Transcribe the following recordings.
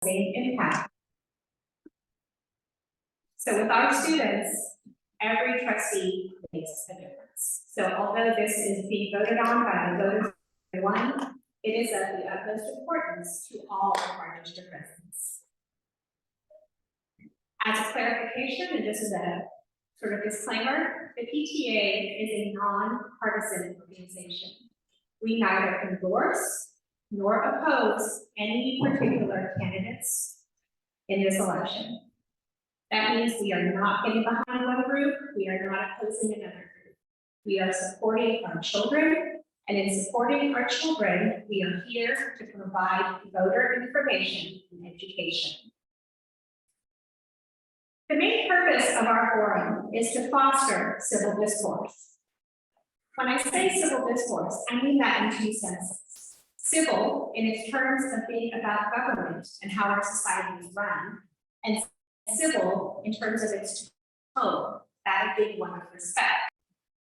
same impact. So with our students, every trustee makes a difference. So although this is being voted on by the voters, one, it is of the utmost importance to all of our district residents. As a clarification, and this is a sort of disclaimer, the PTA is a non-partisan organization. We neither endorse nor oppose any particular candidates in this election. That means we are not getting behind one group, we are not opposing another group. We are supporting our children, and in supporting our children, we are here to provide voter information and education. The main purpose of our forum is to foster civil discourse. When I say civil discourse, I mean that in two senses. Civil, in its terms of being about government and how our society is run, and civil in terms of its tone, that big one of respect.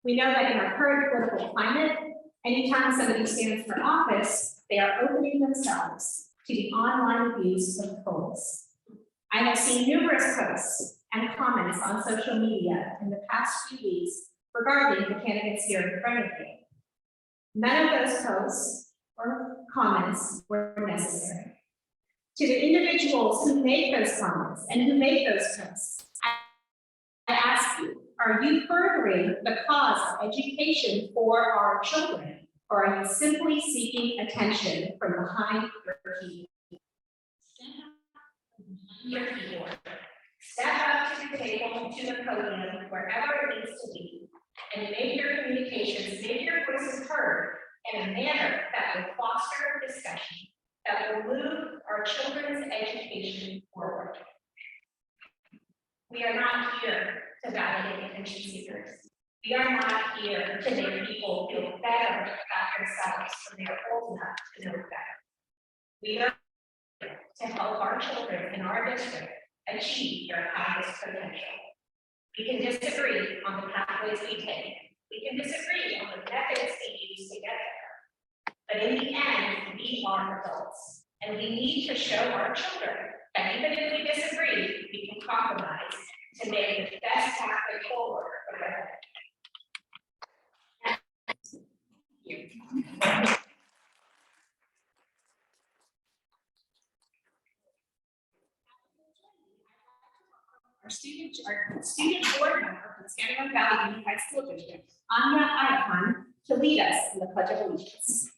We know that in our current political climate, anytime somebody stands for office, they are opening themselves to the online abuse of trolls. I have seen numerous posts and comments on social media in the past few weeks regarding the candidates here in front of me. None of those posts or comments were necessary. To the individuals who make those comments and who make those posts, I ask you, are you furthering the cause of education for our children, or are you simply seeking attention from behind your keyboard? Step up to the table, to the podium, wherever it needs to be, and make your communications, make your voices heard in a manner that will foster discussion, that will move our children's education forward. We are not here to validate attention seekers. We are not here to make people feel better about themselves when they are old enough to know better. We are here to help our children in our district achieve their highest potential. We can disagree on the pathways we take. We can disagree on the methods we use to get there. But in the end, we are adults, and we need to show our children that even if we disagree, we can compromise to make the best pathway forward for them. Our student board member from Sangamon Valley Unified School District, Anya Ayapan, to lead us in the Pledge of Allegiance.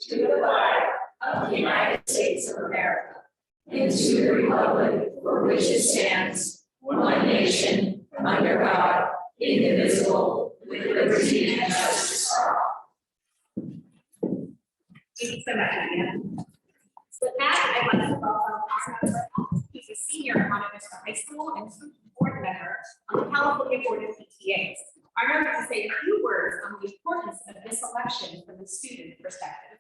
To the flag of the United States of America, and to the republic for which it stands, one nation, under God, indivisible, with liberty and justice for all. Thank you so much, Anya. So with that, I'd like to welcome our member, who's a senior at Monte Vista High School and board member on the California Board of PTAs. Our member to say a few words on the importance of this election from the student perspective.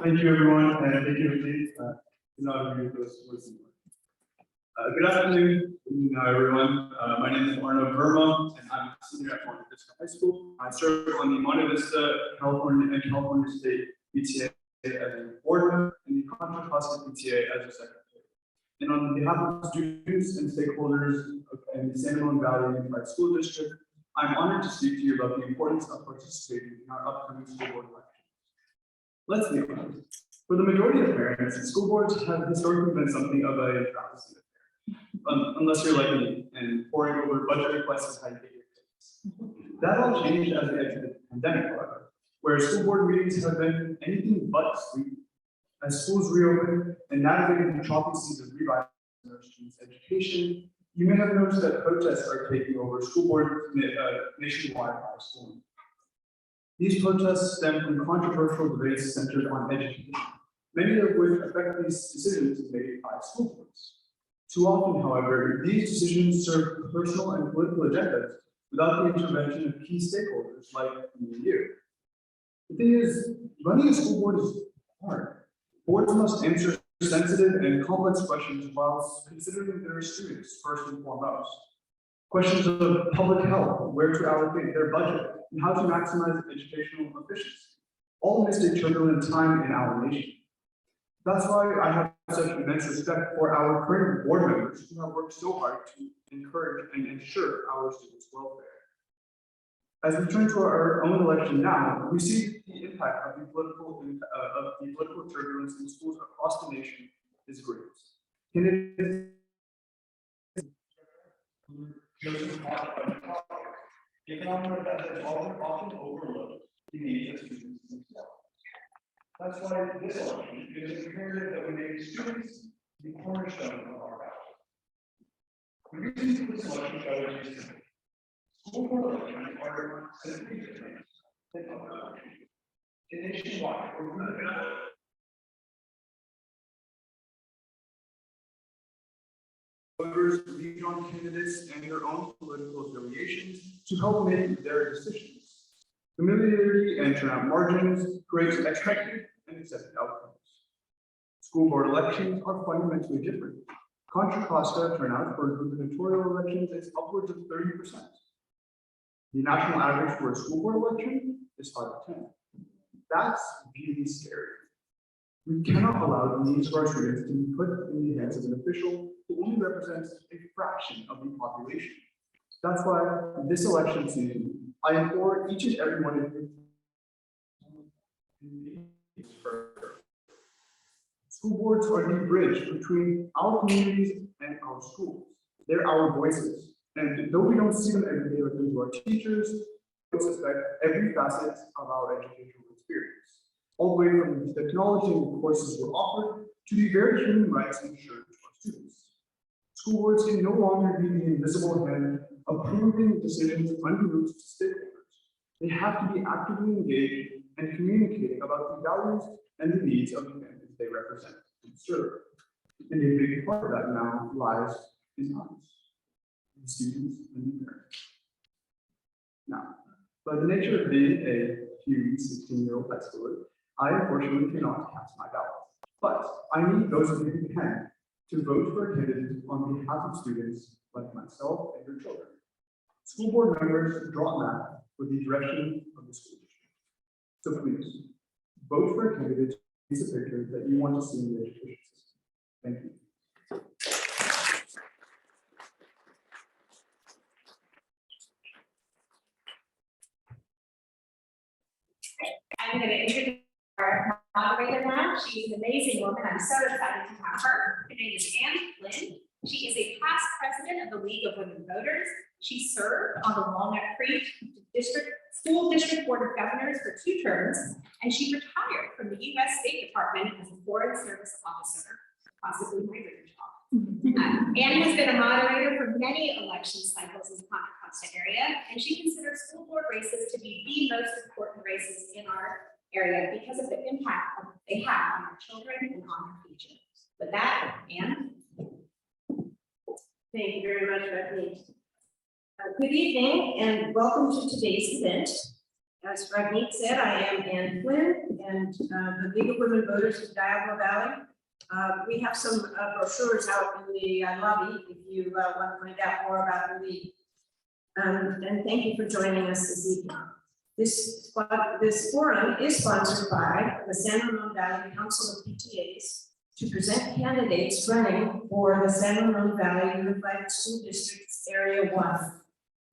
Thank you, everyone, and thank you, Lee. Good afternoon, everyone. My name is Arnav Verma, and I'm a senior at Monte Vista High School. I serve on the Monte Vista, California, and California State PTA as a board member, and the Contra Costa PTA as a secretary. And on behalf of students and stakeholders in the Sangamon Valley Unified School District, I'm honored to speak to you about the importance of participating in our upcoming school board election. Let's be honest. For the majority of parents, school boards have historically been something of a travesty affair, unless you're like me and poring over budget requests is how you get your kids. That all changed as we exited the pandemic, however, where school board meetings have been anything but sleepy. As schools reopen and navigating the choppy seas of revitalizing our students' education, you may have noticed that protests are taking over school board nationwide by school. These protests stem from controversial debates centered on education, many of which affect these decisions made by school boards. Too often, however, these decisions serve personal and political agendas without the intervention of key stakeholders like me and you. The thing is, running a school board is hard. Boards must answer sensitive and complex questions while considering their students first and foremost. Questions of public health, where to allocate their budget, and how to maximize educational efficiency, all amidst a turbulent time in our nation. That's why I have such immense respect for our current board members who have worked so hard to encourage and ensure our students' welfare. As we turn to our own election now, we see the impact of the political turbulence in schools across the nation is great. The phenomenon that is often overlooked the needs of students themselves. That's why this election is imperative that we make students the cornerstone of our ballot. The reason for this election strategy is simple. School board elections are simply different than other elections. Nationwide, voters lean on candidates and their own political affiliations to help make their decisions. Familiarity and turnout margins create expected and accepted outcomes. School board elections are fundamentally different. Contra Costa turnout for gubernatorial elections is upwards of 30%. The national average for a school board election is 5 to 10. That's really scary. We cannot allow the needs of our students to be put in the hands of an official who only represents a fraction of the population. That's why this election season, I implore each and every one of you. School boards are the bridge between our communities and our schools. They're our voices. And though we don't see them every day like we do our teachers, we suspect every facet of our educational experience, all the way from the technology and the courses we're offered to the very human rights ensured to our students. School boards can no longer be the invisible hand approving decisions unbeknownst to stakeholders. They have to be actively engaged and communicating about the values and the needs of the families they represent and serve. And a big part of that now lies in us, the students and the parents. Now, by the nature of being a puny 16-year-old high schooler, I unfortunately cannot cast my ballot. But I need those of you who can to vote for a candidate on behalf of students like myself and your children. School board members draw a map with the direction of the school district. So please, vote for a candidate who is a picture that you want to see in the education system. Thank you. I'm going to introduce our moderator now. She's an amazing woman. I'm so excited to have her. Her name is Ann Flynn. She is a past president of the League of Women Voters. She served on the Walnut Creek School District Board of Governors for 2 terms, and she retired from the U.S. State Department as a Foreign Service Officer, possibly my dream job. Ann has been a moderator for many election cycles in the Contra Costa area, and she considers school board races to be the most important races in our area because of the impact they have on our children and on our future. With that, Ann. Thank you very much, Bethany. Good evening and welcome to today's event. As Rodney said, I am Ann Flynn and the League of Women Voters of Diablo Valley. We have some brochures out in the lobby if you want to find out more about the league. And thank you for joining us this evening. This forum is sponsored by the San Ramon Valley Council of PTAs to present candidates running for the San Ramon Valley Unified School District's Area 1.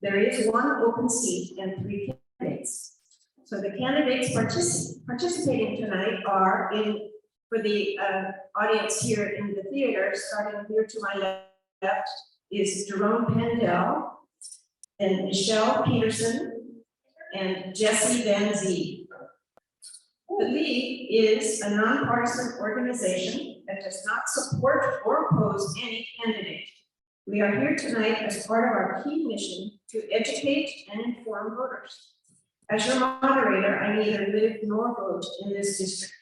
There is 1 open seat and 3 candidates. So the candidates participating tonight are for the audience here in the theater, starting here to my left is Jerome Pendel and Michelle Peterson and Jesse Van Zee. The League is a nonpartisan organization that does not support or oppose any candidate. We are here tonight as part of our key mission to educate and inform voters. As your moderator, I neither live nor vote in this district.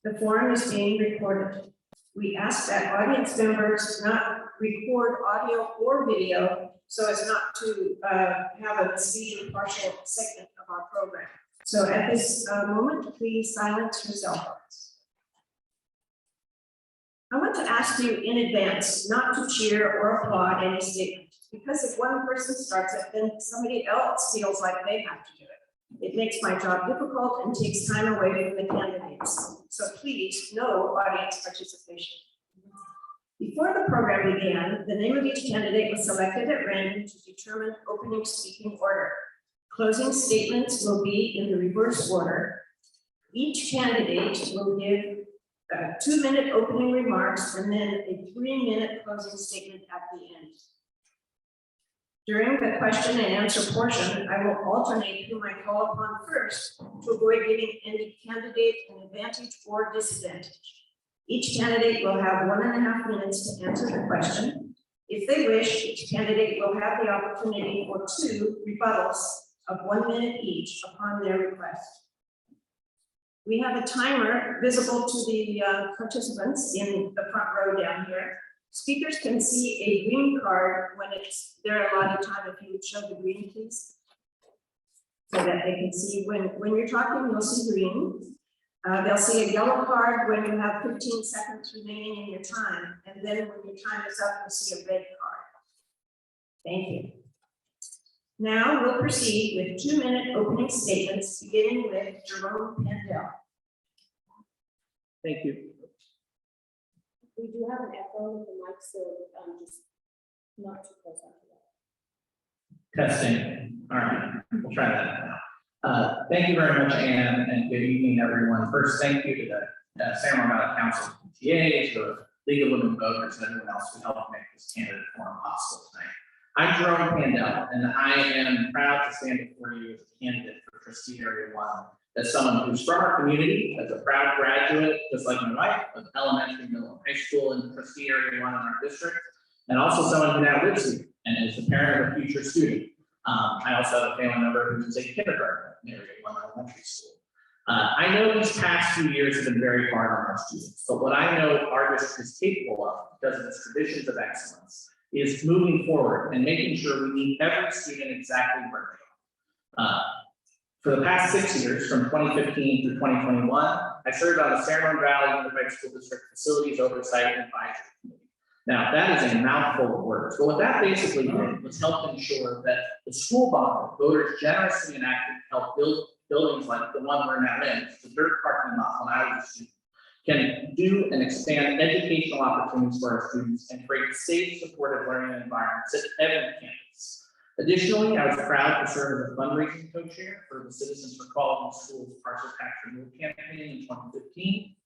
The forum is being recorded. We ask that audience members not record audio or video so as not to have a misleading partial segment of our program. So at this moment, please silence your cell phones. I want to ask you in advance not to cheer or applaud any statement, because if one person starts it, then somebody else feels like they have to do it. It makes my job difficult and takes time away from the candidates. So please, no audience participation. Before the program began, the name of each candidate was selected at random to determine opening speaking order. Closing statements will be in the reverse order. Each candidate will give 2-minute opening remarks and then a 3-minute closing statement at the end. During the question and answer portion, I will alternate whom I call upon first to avoid giving any candidate an advantage or disadvantage. Each candidate will have 1.5 minutes to answer the question. If they wish, each candidate will have the opportunity for 2 rebuttals of 1 minute each upon their request. We have a timer visible to the participants in the front row down here. Speakers can see a green card when it's their allotted time. If you would show the green, please. So that they can see when you're talking, you'll see green. They'll see a yellow card when you have 15 seconds remaining in your time. And then when your time is up, you'll see a red card. Thank you. Now we'll proceed with 2-minute opening statements, beginning with Jerome Pandel. Thank you. We do have an echo with the mic, so just not too close after that. Testing. All right, we'll try that now. Thank you very much, Anne, and good evening, everyone. First, thank you to the San Ramon Valley Council, PTA, to the League of Women Voters, and everyone else who helped make this candidate forum possible tonight. I'm Jerome Pandel, and I am proud to stand before you as a candidate for Trustee Area 1, as someone who's from our community, as a proud graduate, just like my wife, of elementary, middle, and high school in Trustee Area 1 in our district, and also someone who now lives here and is the parent of a future student. I also have a family member who's a kindergartner in Area 1 elementary school. I know these past few years have been very hard on our students, but what I know our district is capable of, because of its traditions of excellence, is moving forward and making sure we meet every student exactly where they are. For the past 6 years, from 2015 through 2021, I served on the San Ramon Valley Unified School District Facilities Oversight and Advisory Committee. Now, that is a mouthful of words, but what that basically did was help ensure that the school body voters generously enacted to help build buildings like the one we're now in, the dirt parking lot when I was a student, can do and expand educational opportunities for our students and create safe, supportive learning environments at every campus. Additionally, I was proud to serve as a fundraising co-chair for the Citizens for Quality Schools Parcel Tax Renewal campaign in 2015.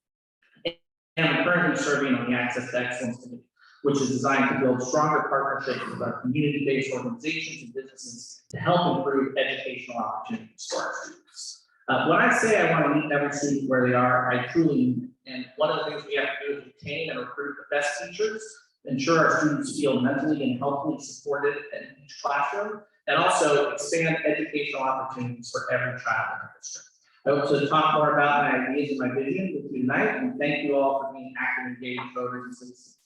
And I'm currently serving on the Access to Excellence Committee, which is designed to build stronger partnerships with our community-based organizations and businesses to help improve educational opportunities for our students. When I say I want to meet every student where they are, I truly mean it. And one of the things we have to do is retain and recruit the best teachers, ensure our students feel mentally and healthily supported in each classroom, and also expand educational opportunities for every child in our district. I hope to talk more about my ideas and my vision with you tonight, and thank you all for being active, engaged voters and citizens.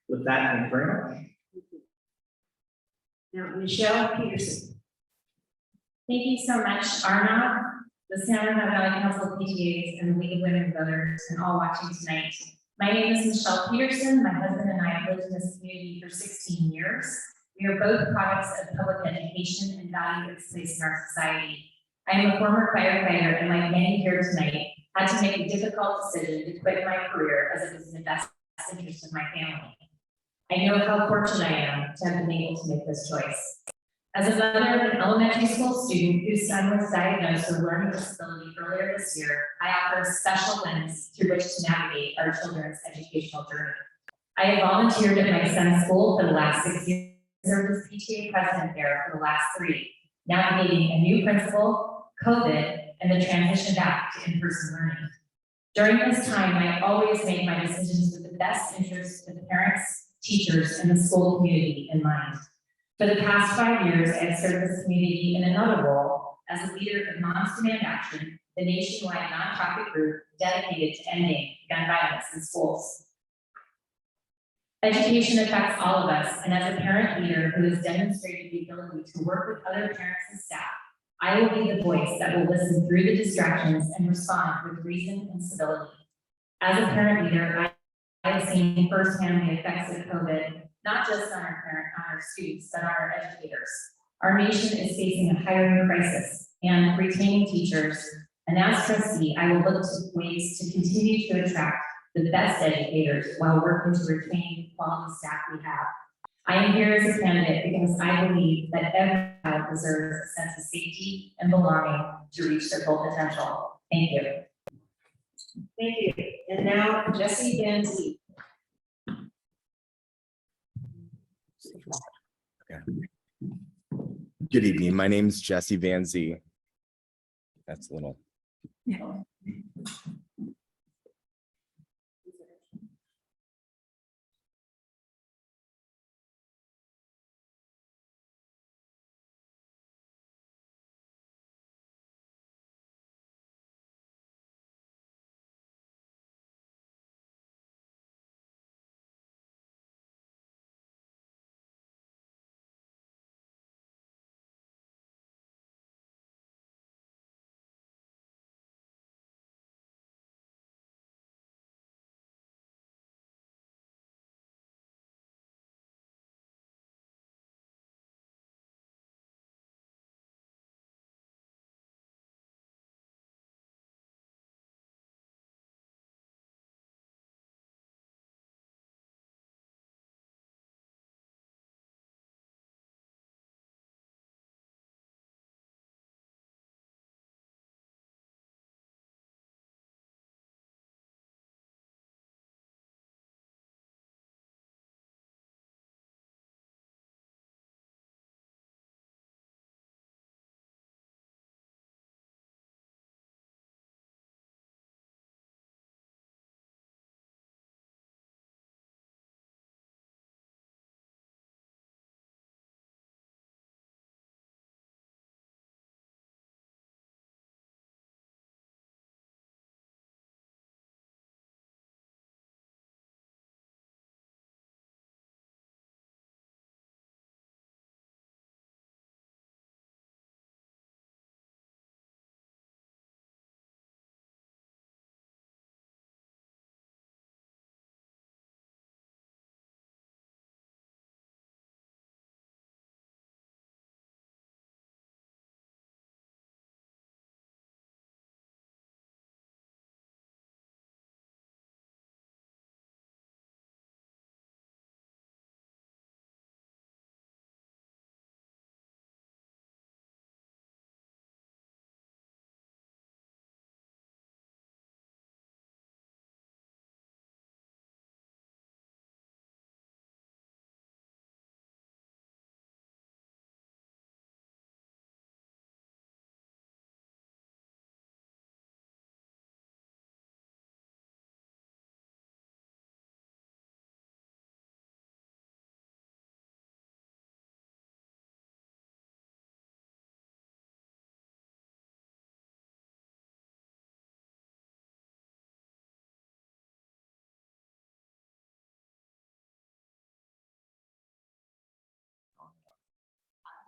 With that, thank you very much. Now, Michelle Peterson. Thank you so much, Arnaud, the San Ramon Valley Council of PTAs, and the League of Women Voters, and all watching tonight. My name is Michelle Peterson. My husband and I have lived in this community for 16 years. We are both products of public education and value its place in our society. I am a former firefighter, and like many here tonight, had to make a difficult decision to quit my career as it was in the best interest of my family. I know how fortunate I am to have been able to make this choice. As a mother of an elementary school student whose son was diagnosed with a learning disability earlier this year, I offer a special lens through which to navigate our children's educational journey. I have volunteered at my son's school for the last 6 years, served as PTA president there for the last 3, navigating a new principal, COVID, and the transition back to in-person learning. During this time, I always made my decisions with the best interests of the parents, teachers, and the school community in mind. For the past 5 years, I have served this community in another role as a leader of Moms Demand Action, the nationwide nonprofit group dedicated to ending gun violence in schools. Education affects all of us, and as a parent leader who has demonstrated the ability to work with other parents and staff, I will be the voice that will listen through the distractions and respond with reason and civility. As a parent leader, I have seen firsthand the effects of COVID, not just on our students, but on our educators. Our nation is facing a hiring crisis and retaining teachers. And as trustee, I will look to ways to continue to attract the best educators while working to retain the quality staff we have. I am here as a candidate because I believe that every child deserves a sense of safety and belonging to reach their full potential. Thank you. Thank you. And now Jessie Van Zee. Good evening. My name is Jesse Van Zee. That's a little.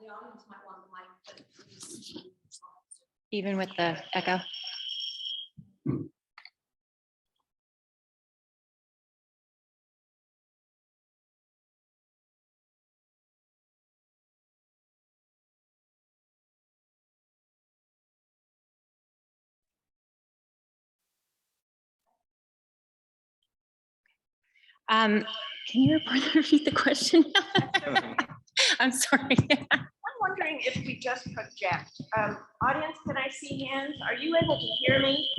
The audience might want the mic, but please. Even with the echo. Can you repeat the question? I'm sorry. I'm wondering if we just project. Audience, can I see hands? Are you able to hear me?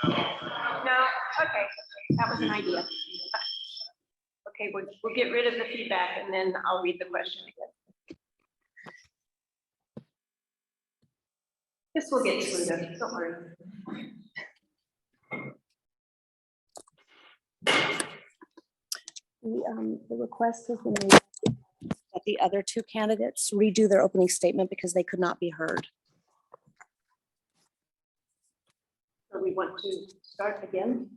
No. Okay, that was an idea. Okay, we'll get rid of the feedback and then I'll read the question again. This will get smoother, don't worry. The request has been made that the other two candidates redo their opening statement because they could not be heard. So we want to start again.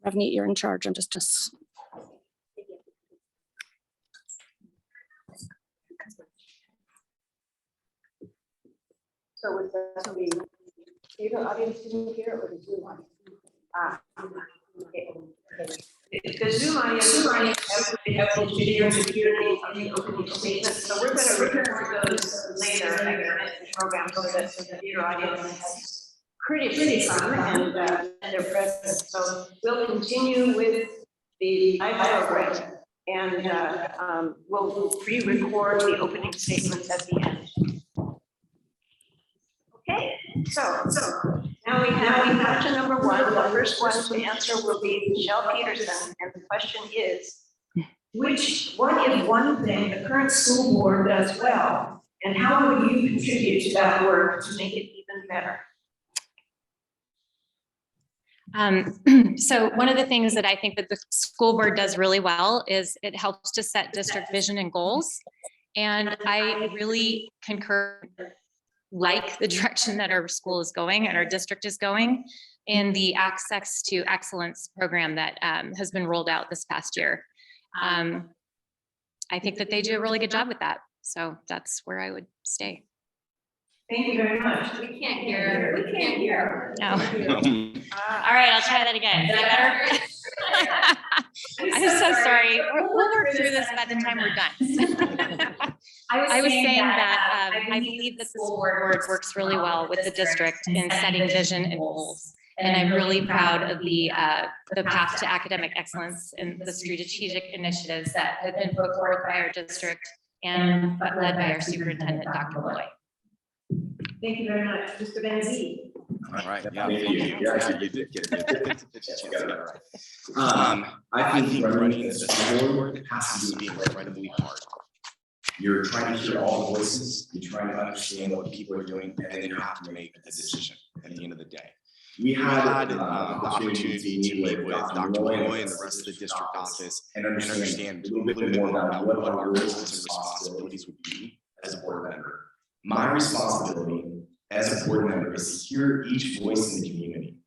Ravneet, you're in charge. I'm just So was that somebody, theater audience didn't hear it or the Zoom audience? Okay. The Zoom audience have those video security of the opening statements, so we're gonna record those later at the program so that the theater audience has courtesy and their presence. So we'll continue with the live program and we'll pre-record the opening statements at the end. Okay, so now we have question number one. The first one to answer will be Michelle Peterson, and the question is, what is one thing the current school board does well, and how will you contribute to that work to make it even better? So one of the things that I think that the school board does really well is it helps to set district vision and goals. And I really concur, like the direction that our school is going and our district is going in the Access to Excellence program that has been rolled out this past year. I think that they do a really good job with that. So that's where I would stay. Thank you very much. We can't hear. We can't hear. No. All right, I'll try that again. Is that better? I'm so sorry. We'll work through this by the time we're done. I was saying that I believe that the school board works really well with the district in setting vision and goals. And I'm really proud of the path to academic excellence and the strategic initiatives that have been put forth by our district and led by our superintendent, Dr. Loy. Thank you very much, Mr. Van Zee. All right, yeah, thank you. Yeah, you did get a chance to get it right. I think running a school board has to be incredibly hard. You're trying to hear all the voices, you're trying to understand what people are doing, and then you have to make a decision at the end of the day. We had the opportunity to meet with Dr. Loy and the rest of the district office and understand a little bit more about what our roles and responsibilities would be as a board member. My responsibility as a board member is to hear each voice in the community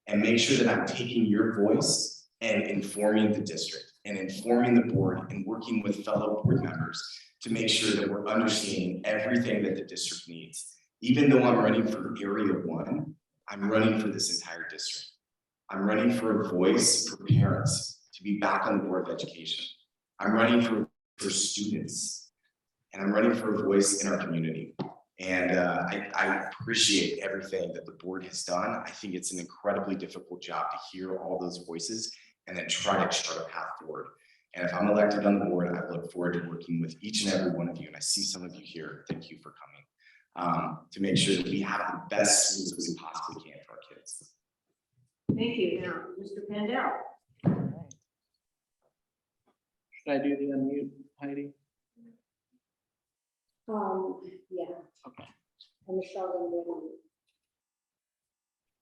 and make sure that I'm taking your voice and informing the district and informing the board and working with fellow board members to make sure that we're understanding everything that the district needs. Even though I'm running for Area 1, I'm running for this entire district. I'm running for a voice for parents to be back on the Board of Education. I'm running for students, and I'm running for a voice in our community. And I appreciate everything that the board has done. I think it's an incredibly difficult job to hear all those voices and then try to chart a path forward. And if I'm elected on the board, I look forward to working with each and every one of you. And I see some of you here. Thank you for coming to make sure that we have the best schools that we possibly can for our kids. Thank you. Now, Mr. Pandel. Should I do the unmute, Heidi? Yeah. Okay. And Michelle,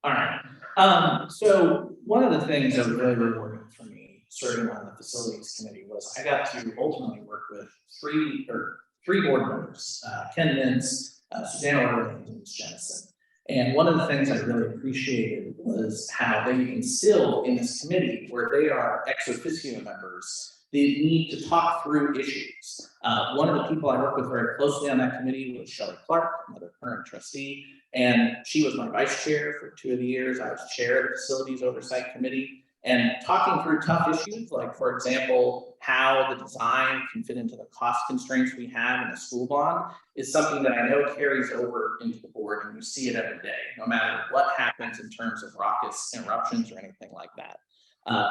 All right. So one of the things that was really rewarding for me serving on the facilities committee was I got to ultimately work with three board members, Ken Mintz, Susanna Orleans, and Ms. Jennison. And one of the things I really appreciated was how they instilled in this committee, where they are ex officio members, the need to talk through issues. One of the people I work with very closely on that committee was Shelley Clark, another current trustee, and she was my vice chair for 2 of the years. I was chair of the Facilities Oversight Committee, and talking through tough issues, like, for example, how the design can fit into the cost constraints we have in the school bond, is something that I know carries over into the board, and we see it every day, no matter what happens in terms of raucous interruptions or anything like that.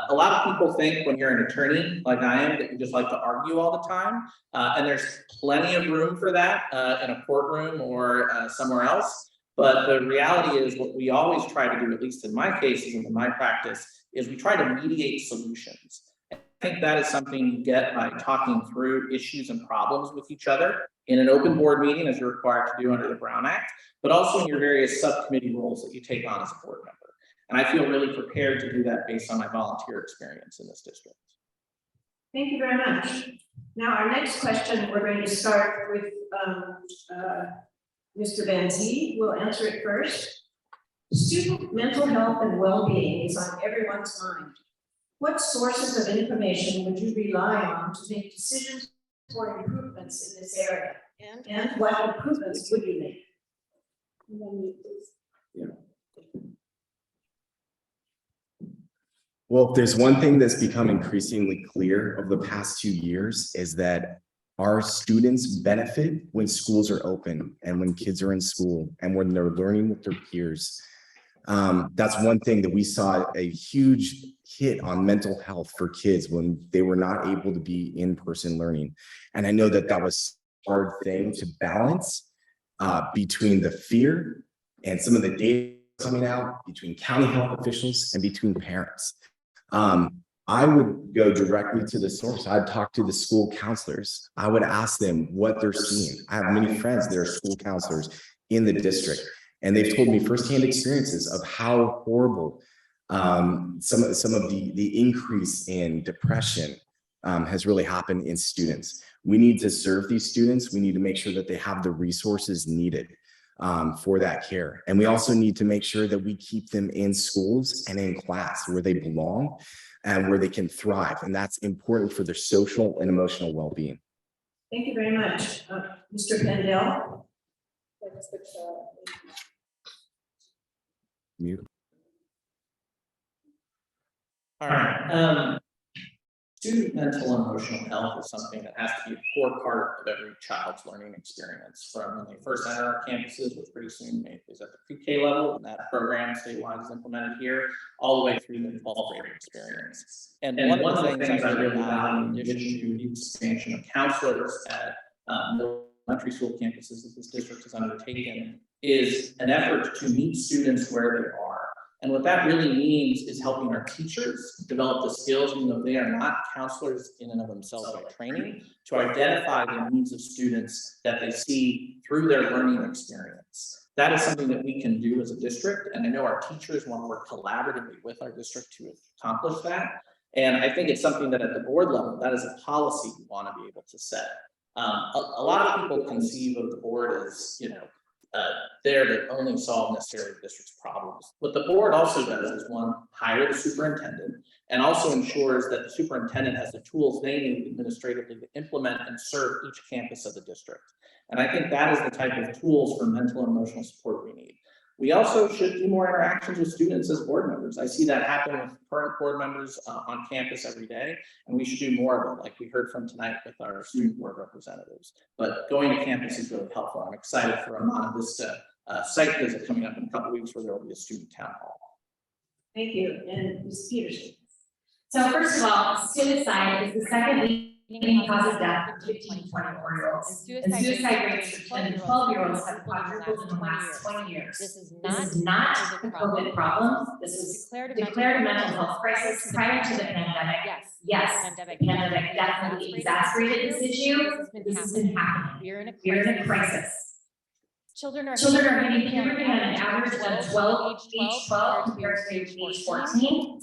A lot of people think when you're an attorney, like I am, that you just like to argue all the time. And there's plenty of room for that in a courtroom or somewhere else. But the reality is what we always try to do, at least in my cases and in my practice, is we try to mediate solutions. I think that is something you get by talking through issues and problems with each other in an open board meeting, as you're required to do under the Brown Act, but also in your various subcommittee roles that you take on as a board member. And I feel really prepared to do that based on my volunteer experience in this district. Thank you very much. Now, our next question, we're going to start with Mr. Van Zee. We'll answer it first. Student mental health and well-being is on everyone's mind. What sources of information would you rely on to make decisions for improvements in this area? And what improvements would you make? And then you please. Well, if there's one thing that's become increasingly clear over the past 2 years is that our students benefit when schools are open and when kids are in school and when they're learning with their peers. That's one thing that we saw a huge hit on mental health for kids when they were not able to be in-person learning. And I know that that was a hard thing to balance between the fear and some of the data coming out between county health officials and between parents. I would go directly to the source. I'd talk to the school counselors. I would ask them what they're seeing. I have many friends that are school counselors in the district, and they've told me firsthand experiences of how horrible some of the increase in depression has really happened in students. We need to serve these students. We need to make sure that they have the resources needed for that care. And we also need to make sure that we keep them in schools and in class where they belong and where they can thrive. And that's important for their social and emotional well-being. Thank you very much. Mr. Pendel? Let's switch, Mute. All right. Student mental and emotional health is something that has to be a core part of every child's learning experience from when they first enter our campuses, which pretty soon is at the pre-K level, and that program statewide is implemented here, all the way through the 12th grade experience. And one of the things I really value, in addition to the expansion of counselors at elementary school campuses that this district has undertaken, is an effort to meet students where they are. And what that really means is helping our teachers develop the skills, even though they are not counselors in and of themselves by training, to identify the needs of students that they see through their learning experience. That is something that we can do as a district, and I know our teachers want to work collaboratively with our district to accomplish that. And I think it's something that at the board level, that is a policy we want to be able to set. A lot of people conceive of the board as, there to only solve necessarily the district's problems. What the board also does is, one, hire the superintendent, and also ensures that the superintendent has the tools they need administratively to implement and serve each campus of the district. And I think that is the type of tools for mental and emotional support we need. We also should do more interactions with students as board members. I see that happen with current board members on campus every day, and we should do more of it, like we heard from tonight with our student board representatives. But going to campus is really helpful. I'm excited for a Monte Vista site visit coming up in a couple of weeks where there will be a student town hall. Thank you. And Ms. Peterson? So first of all, suicide is the second leading cause of death for 15 to 24-year-olds. And suicide rates for 10 to 12-year-olds have quadrupled in the last 20 years. This is not a COVID problem. This was declared a mental health crisis prior to the pandemic. Yes, the pandemic definitely exacerbated this issue. This has been happening. We're in a crisis. Children are hitting puberty on an average of 12, age 12 compared to age 14.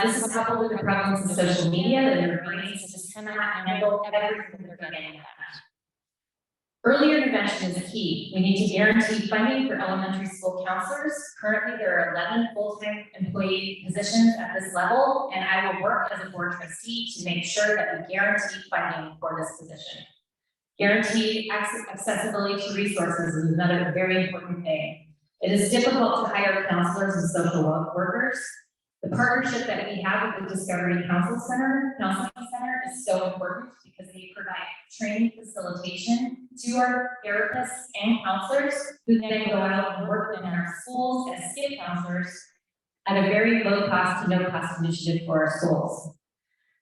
This is coupled with the prevalence of social media that their brains just cannot handle everything they're getting. Early intervention is key. We need to guarantee funding for elementary school counselors. Currently, there are 11 full-time employee positions at this level, and I will work as a board trustee to make sure that we guarantee funding for this position. Guaranteed accessibility to resources is another very important thing. It is difficult to hire counselors and social workers. The partnership that we have with the Discovery Counseling Center is so important because they provide training facilitation to our therapists and counselors who then go out and work in our schools as skip counselors at a very low cost to no cost initiative for our schools.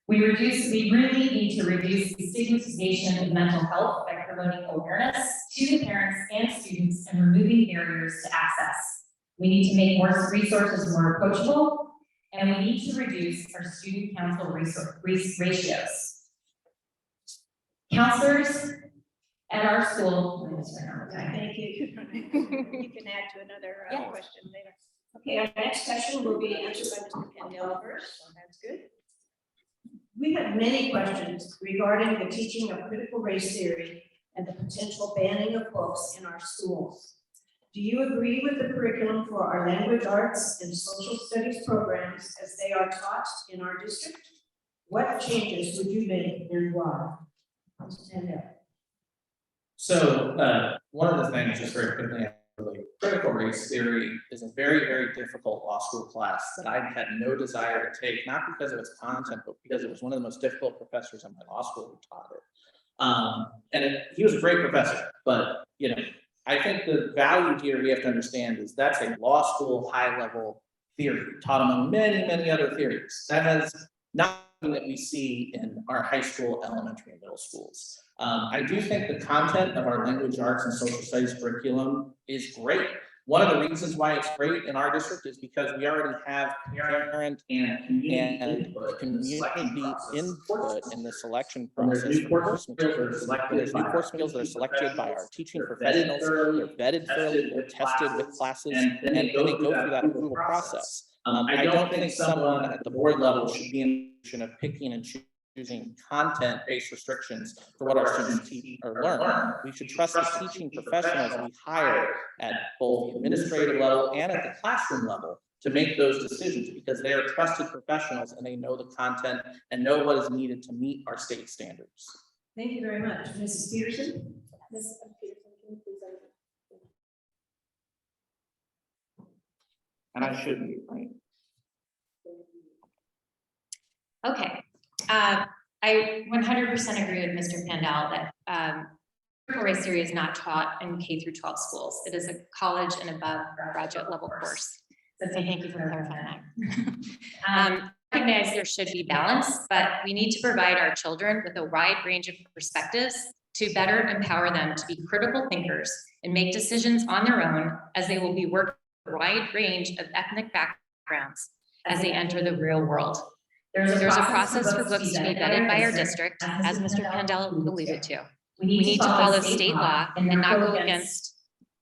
We really need to reduce the stigmatization of mental health by promoting awareness to the parents and students and removing barriers to access. We need to make more resources more approachable, and we need to reduce our student council ratios. Counselors at our school. Thank you. You can add to another Yeah. question later. Okay, our next question will be answered by Mr. Kendall first. So that's good. We have many questions regarding the teaching of critical race theory and the potential banning of books in our schools. Do you agree with the curriculum for our language arts and social studies programs as they are taught in our district? What changes would you make and why? Mr. Tandell. So one of the things, just very quickly, really critical critical race theory is a very, very difficult law school class that I had no desire to take, not because of its content, but because it was one of the most difficult professors in my law school who taught it. He was a great professor, but I think the value here we have to understand is that's a law school high level theory taught among many, many other theories. That is not something that we see in our high school, elementary, and middle schools. I do think the content of our language arts and social studies curriculum is great. One of the reasons why it's great in our district is because we already have parent and community input in the selection process for course materials. There's new course materials that are selected by our teaching professionals. They're vetted thoroughly, they're tested with classes, and then they go through that approval process. I don't think someone at the board level should be in a position of picking and choosing content-based restrictions for what our students teach or learn. We should trust the teaching professionals we hire at both the administrative level and at the classroom level to make those decisions, because they are trusted professionals and they know the content and know what is needed to meet our state standards. Thank you very much. Mrs. Peterson? Mrs. Peterson, can you please unmute? And I should be, right? Okay, I 100% agree with Mr. Pandal that critical race theory is not taught in K through 12 schools. It is a college and above graduate level course. So thank you for clarifying that. I recognize there should be balance, but we need to provide our children with a wide range of perspectives to better empower them to be critical thinkers and make decisions on their own, as they will be working with a wide range of ethnic backgrounds as they enter the real world. There's a process for books to be vetted by our district, as Mr. Pandel alluded to. We need to follow state law and not go against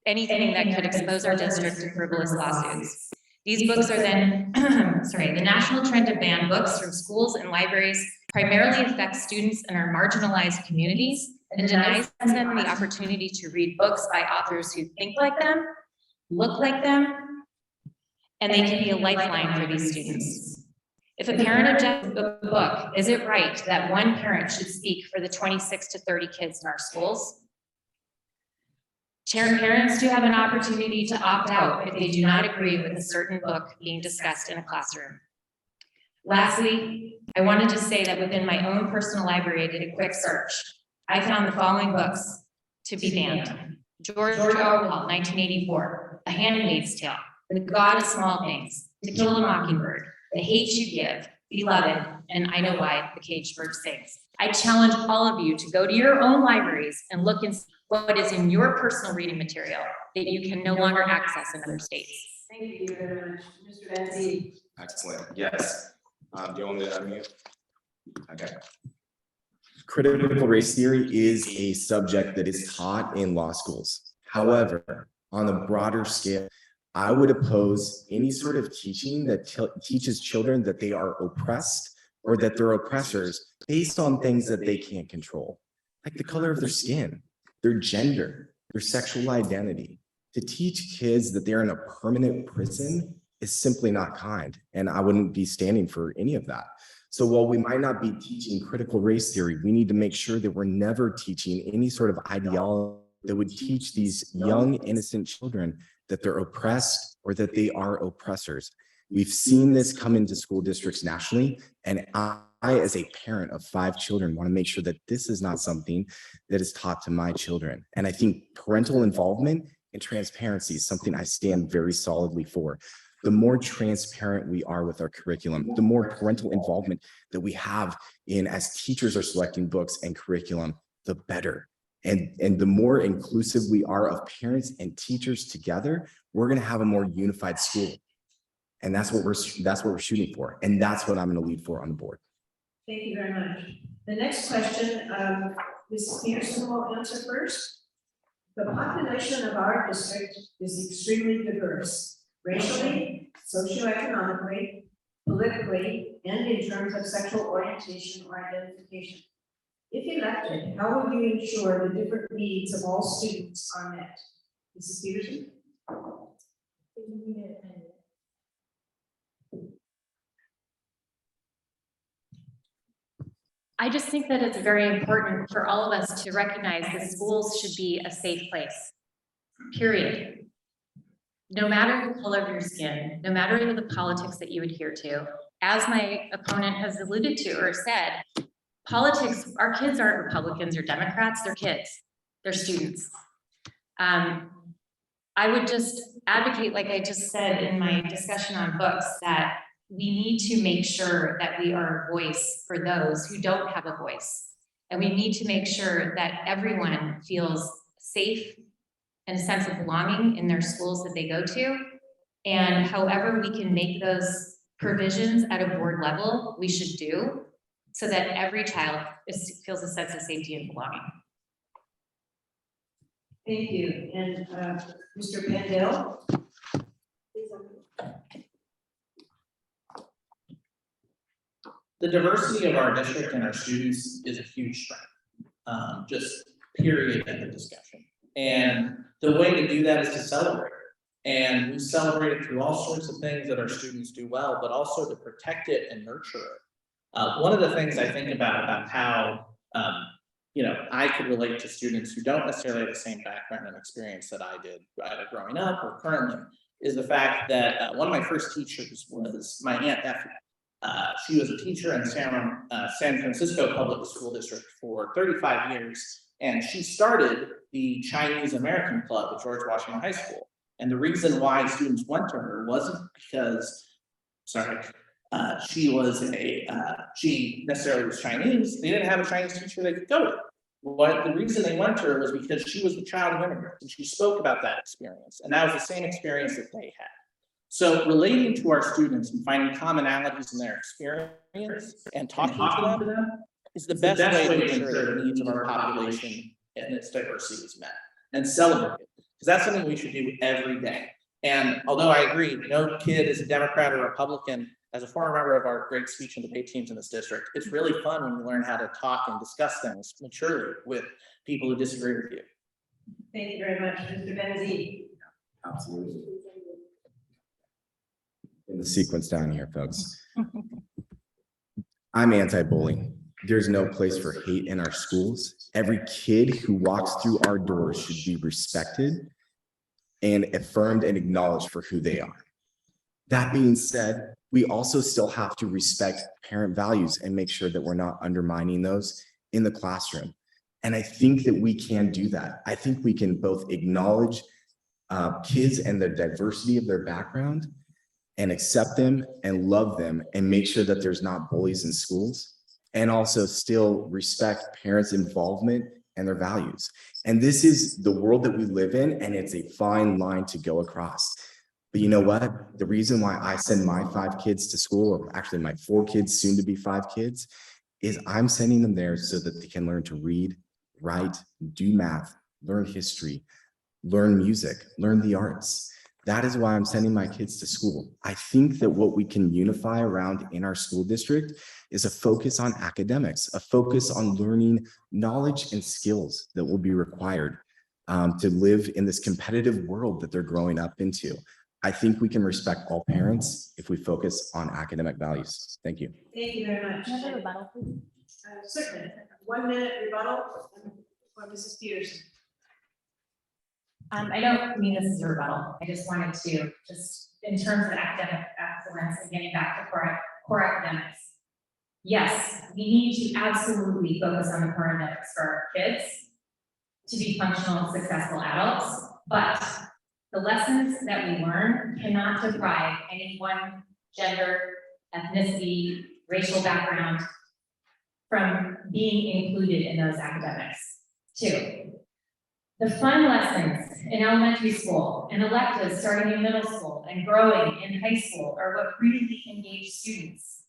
anything that could expose our district to frivolous lawsuits. These books are then, the national trend to ban books from schools and libraries primarily affects students in our marginalized communities and denies them the opportunity to read books by authors who think like them, look like them, and they can be a lifeline for these students. If a parent objects to a book, is it right that one parent should speak for the 26 to 30 kids in our schools? Parents do have an opportunity to opt out if they do not agree with a certain book being discussed in a classroom. Lastly, I wanted to say that within my own personal library, I did a quick search. I found the following books to be banned: George Orwell, 1984, A Handmaid's Tale, The God of Small Things, To Kill a Mockingbird, The Hate You Give, Beloved, and I Know Why the Caged Bird Sings. I challenge all of you to go to your own libraries and look and see what is in your personal reading material that you can no longer access in other states. Thank you very much. Mr. Benzie? Excellent, yes. Do you want me to unmute? Okay. Critical race theory is a subject that is taught in law schools. However, on a broader scale, I would oppose any sort of teaching that teaches children that they are oppressed or that they're oppressors based on things that they can't control, like the color of their skin, their gender, their sexual identity. To teach kids that they're in a permanent prison is simply not kind, and I wouldn't be standing for any of that. So while we might not be teaching critical race theory, we need to make sure that we're never teaching any sort of ideology that would teach these young, innocent children that they're oppressed or that they are oppressors. We've seen this come into school districts nationally, and I, as a parent of 5 children, want to make sure that this is not something that is taught to my children. And I think parental involvement and transparency is something I stand very solidly for. The more transparent we are with our curriculum, the more parental involvement that we have in as teachers are selecting books and curriculum, the better. And the more inclusive we are of parents and teachers together, we're going to have a more unified school. And that's what we're shooting for. And that's what I'm going to lead for on the board. Thank you very much. The next question, Mrs. Peterson will answer first. The population of our district is extremely diverse, racially, socioeconomically, politically, and in terms of sexual orientation or identification. If elected, how will you ensure the different needs of all students are met? Mrs. Peterson? I just think that it's very important for all of us to recognize that schools should be a safe place, period. no matter the color of your skin, no matter the politics that you adhere to, as my opponent has alluded to or said, politics, our kids aren't Republicans or Democrats, they're kids, they're students. I would just advocate, like I just said in my discussion on books, that we need to make sure that we are a voice for those who don't have a voice. And we need to make sure that everyone feels safe and a sense of belonging in their schools that they go to. And however we can make those provisions at a board level, we should do, so that every child feels a sense of safety and belonging. Thank you. And Mr. Mandel? The diversity of our district and our students is a huge strength, just period in the discussion. And the way to do that is to celebrate it. And we celebrate it through all sorts of things that our students do well, but also to protect it and nurture it. One of the things I think about how, I could relate to students who don't necessarily have the same background and experience that I did either growing up or currently, is the fact that one of my first teachers was my Aunt Effie. She was a teacher in San Francisco Public School District for 35 years, and she started the Chinese American Club at George Washington High School. And the reason why students went to her wasn't because, she necessarily was Chinese. They didn't have a Chinese teacher they could go to. But the reason they went to her was because she was the child of immigrants, and she spoke about that experience. And that was the same experience that they had. So relating to our students and finding commonalities in their experience and talking to them is the best way to ensure the needs of our population and its diversity is met, and celebrate it. Because that's something we should do every day. And although I agree, no kid is a Democrat or Republican, as a former member of our great speech and debate teams in this district, it's really fun when you learn how to talk and discuss things maturely with people who disagree with you. Thank you very much, Mr. Benzie. Absolutely. In the sequence down here, folks. I'm anti-bullying. There's no place for hate in our schools. Every kid who walks through our doors should be respected and affirmed and acknowledged for who they are. That being said, we also still have to respect parent values and make sure that we're not undermining those in the classroom. And I think that we can do that. I think we can both acknowledge kids and the diversity of their background and accept them and love them and make sure that there's not bullies in schools, and also still respect parents' involvement and their values. And this is the world that we live in, and it's a fine line to go across. But you know what? The reason why I send my 5 kids to school, or actually my 4 kids, soon to be 5 kids, is I'm sending them there so that they can learn to read, write, do math, learn history, learn music, learn the arts. That is why I'm sending my kids to school. I think that what we can unify around in our school district is a focus on academics, a focus on learning knowledge and skills that will be required to live in this competitive world that they're growing up into. I think we can respect all parents if we focus on academic values. Thank you. Thank you very much. Can I have a rebuttal, please? Certainly. 1 minute rebuttal for Mrs. Peterson. I don't mean this as a rebuttal. I just wanted to, just in terms of academic excellence and getting back to core academics. Yes, we need to absolutely focus on the core academics for our kids to be functional, successful adults, but the lessons that we learn cannot deprive any one gender, ethnicity, racial background from being included in those academics. 2, the fun lessons in elementary school and electives starting in middle school and growing in high school are what really engage students.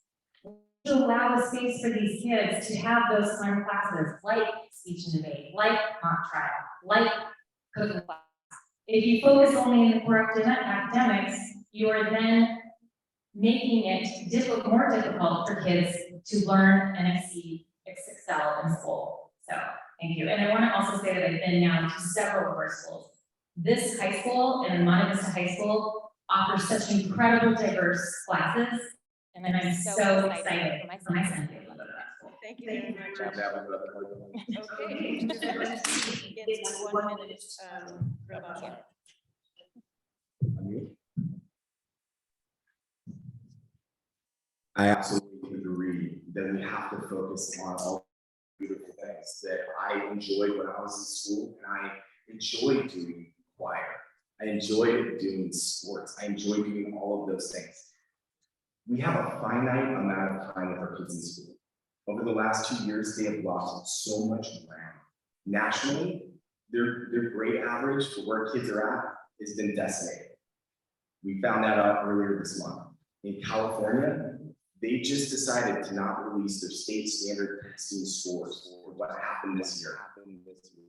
To allow a space for these kids to have those fun classes like speech and debate, like mock trial, like cooking class. If you focus only on the core academics, you are then making it more difficult for kids to learn and excel in school. So thank you. And I want to also say that I've been now to several of our schools. This high school and Monte Vista High School offers such incredible diverse classes. And I'm so excited for my son to be able to go to that school. Thank you very much. Okay. It's 1 minute rebuttal. you. I absolutely agree that we have to focus on all the beautiful things that I enjoyed when I was in school, and I enjoyed doing choir. I enjoyed doing sports. I enjoyed doing all of those things. We have a finite amount of time with our kids in school. Over the last 2 years, they have lost so much ground. Nationally, their grade average for where kids are at has been decimated. We found that out earlier this month. In California, they just decided to not release their state standard testing scores for what happened this year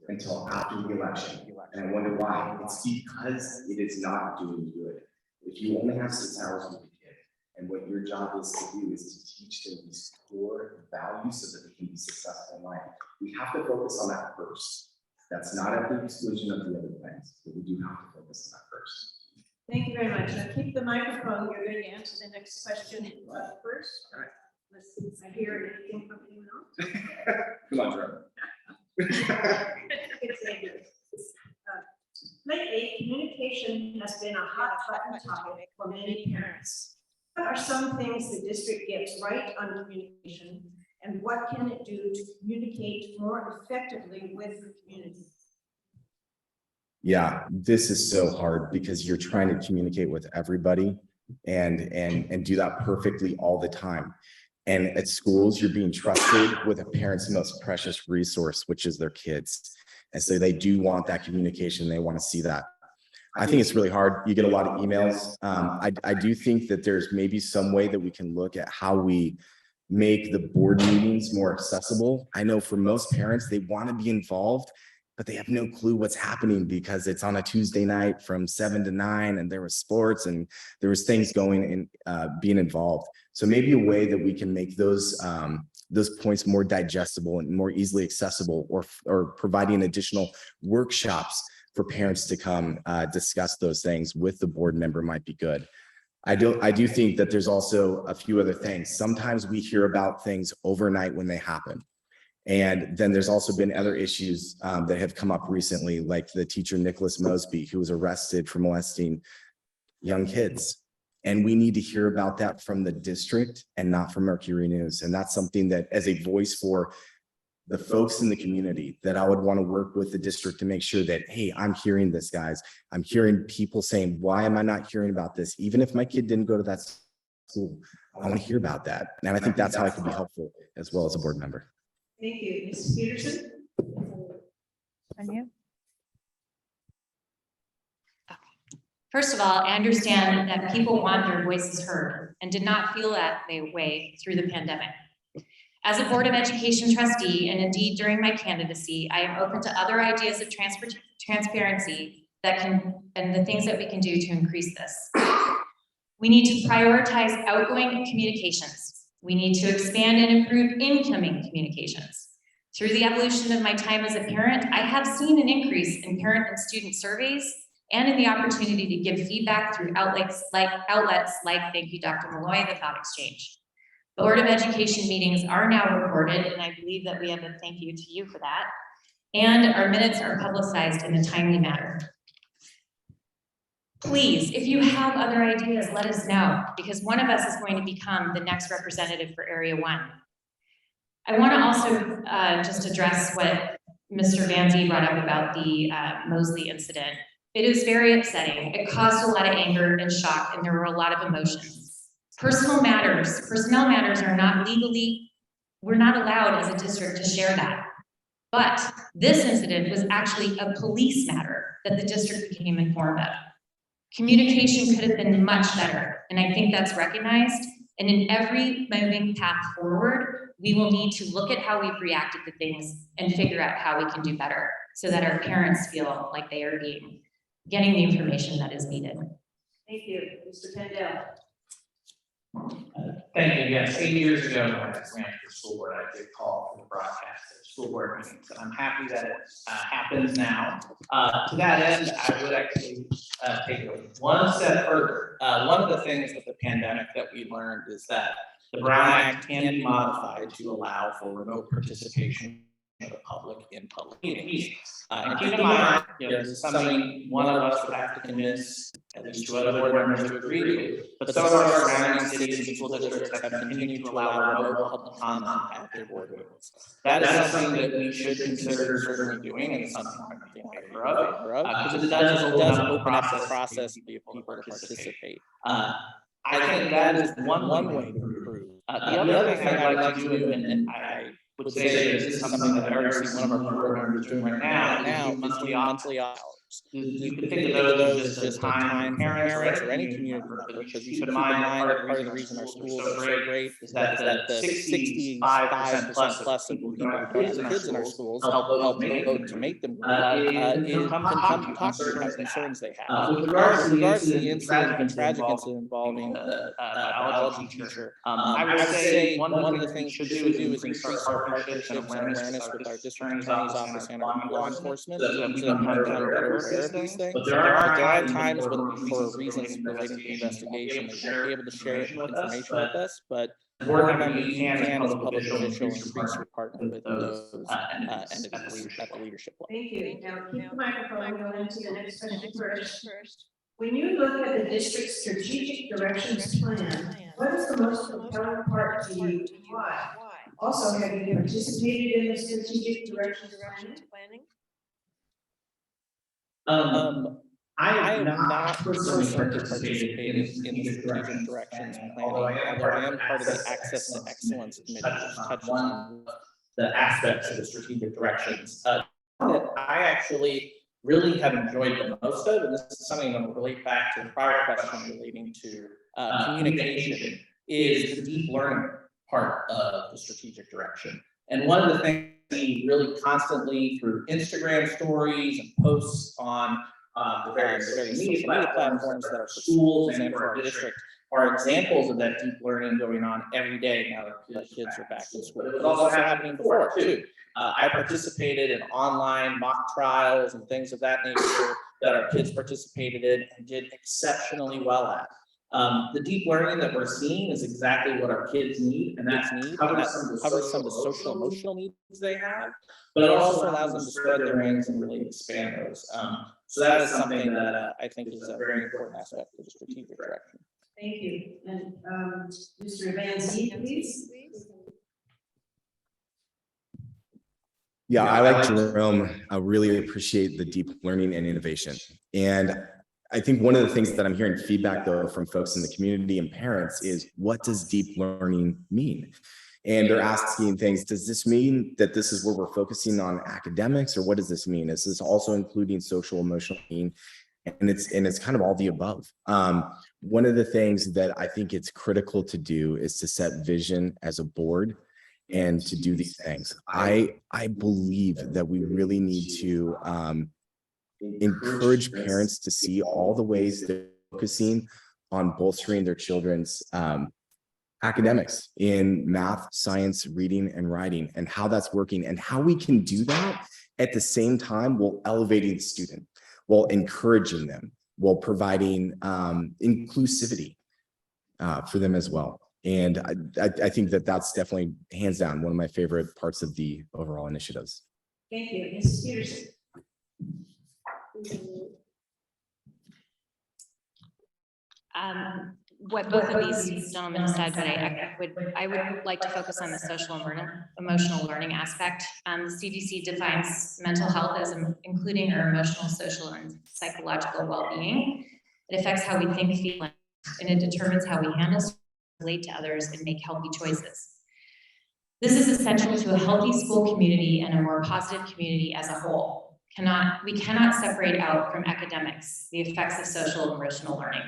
until after the election. And I wonder why. It's because it is not doing good. If you only have 6 hours with the kid, and what your job is to do is to teach them these core values so that they can be successful in life, we have to focus on that first. That's not at the exclusion of the other things, but we do have to focus on that first. Thank you very much. Now keep the microphone. You're going to answer the next question first. All right. Let's see if I hear anything from anyone else. Come on, Trevor. Lately, communication has been a hot button topic for many parents. What are some things the district gets right on communication, and what can it do to communicate more effectively with the community? Yeah, this is so hard because you're trying to communicate with everybody and do that perfectly all the time. And at schools, you're being trusted with a parent's most precious resource, which is their kids. And so they do want that communication. They want to see that. I think it's really hard. You get a lot of emails. I do think that there's maybe some way that we can look at how we make the board meetings more accessible. I know for most parents, they want to be involved, but they have no clue what's happening because it's on a Tuesday night from 7 to 9 and there was sports and there was things going in being involved. So maybe a way that we can make those points more digestible and more easily accessible, or providing additional workshops for parents to come discuss those things with the board member might be good. I do think that there's also a few other things. Sometimes we hear about things overnight when they happen. And then there's also been other issues that have come up recently, like the teacher Nicholas Mosby, who was arrested for molesting young kids. And we need to hear about that from the district and not from Mercury News. And that's something that, as a voice for the folks in the community, that I would want to work with the district to make sure that, hey, I'm hearing this, guys. I'm hearing people saying, why am I not hearing about this? Even if my kid didn't go to that school, I want to hear about that. And I think that's how I can be helpful as well as a board member. Thank you. Mrs. Peterson? On you. First of all, I understand that people want their voices heard and did not feel that way through the pandemic. As a Board of Education trustee, and indeed during my candidacy, I am open to other ideas of transparency and the things that we can do to increase this. We need to prioritize outgoing communications. We need to expand and improve incoming communications. Through the evolution of my time as a parent, I have seen an increase in parent and student surveys and in the opportunity to give feedback through outlets like thank you, Dr. Malloy, the Thought Exchange. Board of Education meetings are now recorded, and I believe that we have a thank you to you for that. And our minutes are publicized in a timely manner. Please, if you have other ideas, let us know, because one of us is going to become the next representative for Area 1. I want to also just address what Mr. Van Zee brought up about the Mosley incident. It is very upsetting. It caused a lot of anger and shock, and there were a lot of emotions. Personnel matters are not legally, we're not allowed as a district to share that. But this incident was actually a police matter that the district became informed of. Communication could have been much better, and I think that's recognized. And in every moving path forward, we will need to look at how we've reacted to things and figure out how we can do better so that our parents feel like they are getting the information that is needed. Thank you. Mr. Pendel? Thank you. Yes, 8 years ago, when I ran for school board, I did call for the broadcast at school board meetings. And I'm happy that it happens now. To that end, I would actually take it one step further. One of the things with the pandemic that we learned is that the Brown Act can be modified to allow for remote participation of the public in public meetings. And keep in mind, this is something one of us would have to convince at least two other board members to agree to. But some of our surrounding cities and school districts have continued to allow remote public comment at their board meetings. That is something that we should consider certainly doing, and it's something I'm in favor of, because it does open up the process for people to participate. I think that is one way to improve. The other thing I'd like to do, and I would say that this is something that I already see one of our board members doing right now, is doing monthly hours. You can think of those just as time for parents or any community member, because you should mind that part of the reason our schools are so great is that the 65% plus of people who have kids in our schools help vote to make them come talk to you about concerns they have. With regards to the incident, the tragic incident involving the biology teacher, I would say one of the things we should do is increase our partnerships and awareness with our district attorney's office and our law enforcement so that we become better aware of these things. But there are times when, for reasons relating to the investigation, they won't be able to share information with us, but board member, you can, as a public official, increase your partner with those entities at the leadership level. Thank you. Now, keep the microphone going to the next question first. When you look at the district's strategic directions plan, what is the most compelling part to you and why? Also, have you participated in the strategic directions planning? I have not personally participated in the strategic directions planning, although I am part of the Access to Excellence Committee, which touches on the aspects of the strategic directions. That I actually really have enjoyed the most of, and this is something that will relate back to the prior question relating to communication, is the deep learning part of the strategic direction. And one of the things we really constantly through Instagram stories and posts on the various social media platforms that are for schools and for our district are examples of that deep learning going on every day now that kids are back in school. It was also happening before too. I participated in online mock trials and things of that nature that our kids participated in and did exceptionally well at. The deep learning that we're seeing is exactly what our kids need, and that covers some of the social emotional needs they have, but it also allows them to spread their wings and really expand those. So that is something that I think is a very important aspect of the strategic direction. Thank you. And Mr. Van Zee, please. Yeah, I like Jerome. I really appreciate the deep learning and innovation. And I think one of the things that I'm hearing feedback though from folks in the community and parents is, what does deep learning mean? And they're asking things, does this mean that this is where we're focusing on academics, or what does this mean? Is this also including social emotional meaning? And it's kind of all the above. One of the things that I think it's critical to do is to set vision as a board and to do these things. I believe that we really need to encourage parents to see all the ways they're focusing on bolstering their children's academics in math, science, reading, and writing, and how that's working, and how we can do that at the same time while elevating the student, while encouraging them, while providing inclusivity for them as well. And I think that that's definitely hands down one of my favorite parts of the overall initiatives. Thank you. Mrs. Peterson. What both of these gentlemen said, but I would like to focus on the social and emotional learning aspect. The CDC defines mental health as including our emotional, social, and psychological well-being. It affects how we think, feel, and it determines how we handle, relate to others, and make healthy choices. This is essential to a healthy school community and a more positive community as a whole. We cannot separate out from academics the effects of social and emotional learning.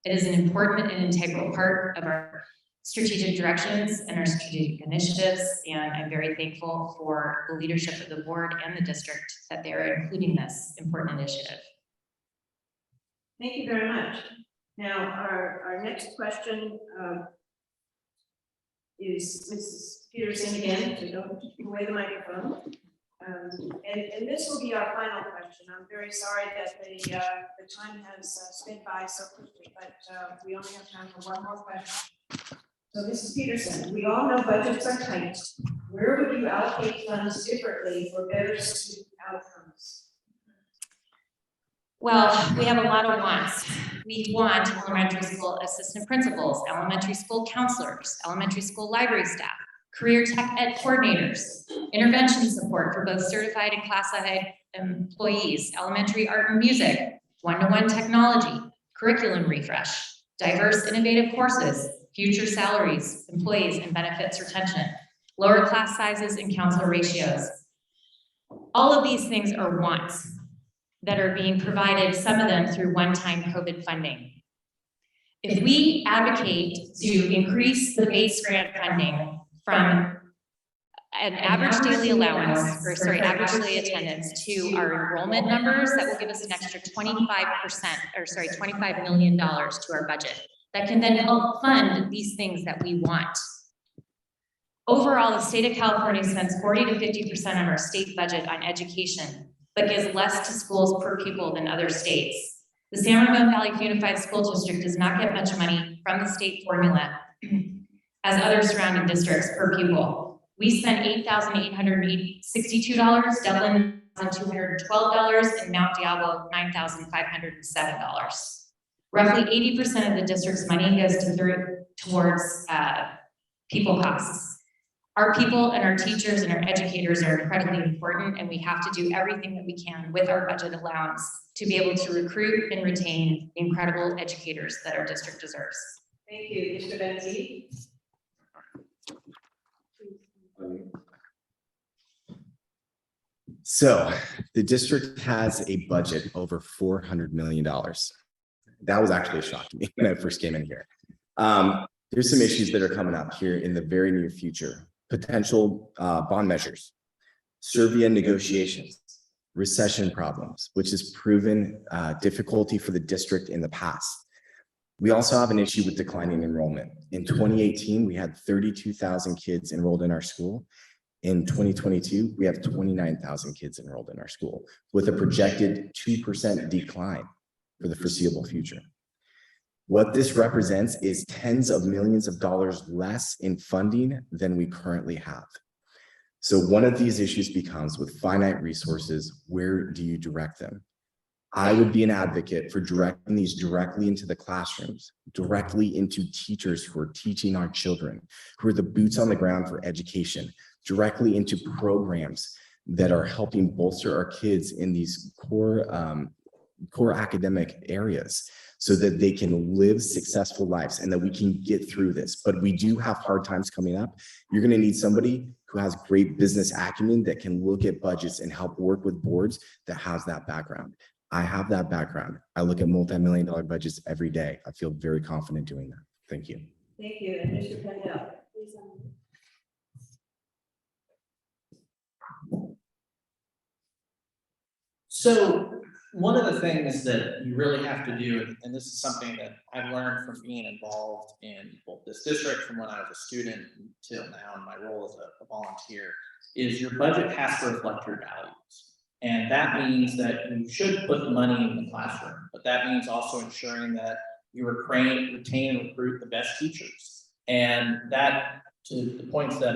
It is an important and integral part of our strategic directions and our strategic initiatives, and I'm very thankful for the leadership of the board and the district that they are including this important initiative. Thank you very much. Now, our next question is Mrs. Peterson again, so don't take away the microphone. And this will be our final question. I'm very sorry that the time has sped by so quickly, but we only have time for one more question. So Mrs. Peterson, we all know budgets are tight, where would you allocate funds differently for better student outcomes? Well, we have a lot of wants. We want elementary school assistant principals, elementary school counselors, elementary school library staff, career tech ed coordinators, intervention support for both certified and classified employees, elementary art and music, one-to-one technology, curriculum refresh, diverse innovative courses, future salaries, employees and benefits retention, lower class sizes and counselor ratios. All of these things are wants that are being provided, some of them through one-time COVID funding. If we advocate to increase the base grant funding from an average daily allowance, or sorry, average daily attendance to our enrollment numbers, that will give us an extra 25 million dollars to our budget. That can then help fund these things that we want. Overall, the state of California spends 40 to 50% of our state budget on education, but gives less to schools per pupil than other states. The San Ramon Valley Unified School District does not get much money from the state formula as other surrounding districts per pupil. We spend $8,862, Dublin $1,212, and Mount Diablo $9,507. Roughly 80% of the district's money goes towards people costs. Our people and our teachers and our educators are incredibly important, and we have to do everything that we can with our budget allowance to be able to recruit and retain the incredible educators that our district deserves. Thank you, Mr. Benzie. So the district has a budget over $400 million. That was actually a shock to me when I first came in here. There's some issues that are coming up here in the very near future. Potential bond measures, SRVUSD negotiations, recession problems, which has proven difficulty for the district in the past. We also have an issue with declining enrollment. In 2018, we had 32,000 kids enrolled in our school. In 2022, we have 29,000 kids enrolled in our school with a projected 2% decline for the foreseeable future. What this represents is tens of millions of dollars less in funding than we currently have. So one of these issues becomes, with finite resources, where do you direct them? I would be an advocate for directing these directly into the classrooms, directly into teachers who are teaching our children, who are the boots on the ground for education, directly into programs that are helping bolster our kids in these core academic areas, so that they can live successful lives and that we can get through this. But we do have hard times coming up. You're going to need somebody who has great business acumen that can look at budgets and help work with boards that has that background. I have that background. I look at multi-million-dollar budgets every day. I feel very confident doing that. Thank you. Thank you, and Mr. Pendel. So one of the things that you really have to do, and this is something that I've learned from being involved in both this district from when I was a student until now in my role as a volunteer, is your budget has to reflect your values. And that means that you should put the money in the classroom, but that means also ensuring that you retain and recruit the best teachers. And that, to the points that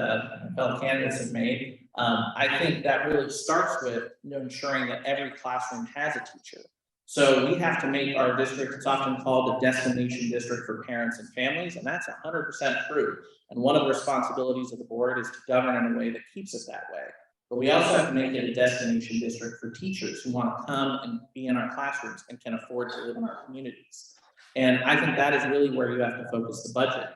fellow candidates have made, I think that really starts with ensuring that every classroom has a teacher. So we have to make our district, it's often called the destination district for parents and families, and that's 100% true. And one of the responsibilities of the board is to govern in a way that keeps it that way. But we also have to make it a destination district for teachers who want to come and be in our classrooms and can afford to live in our communities. And I think that is really where you have to focus the budget.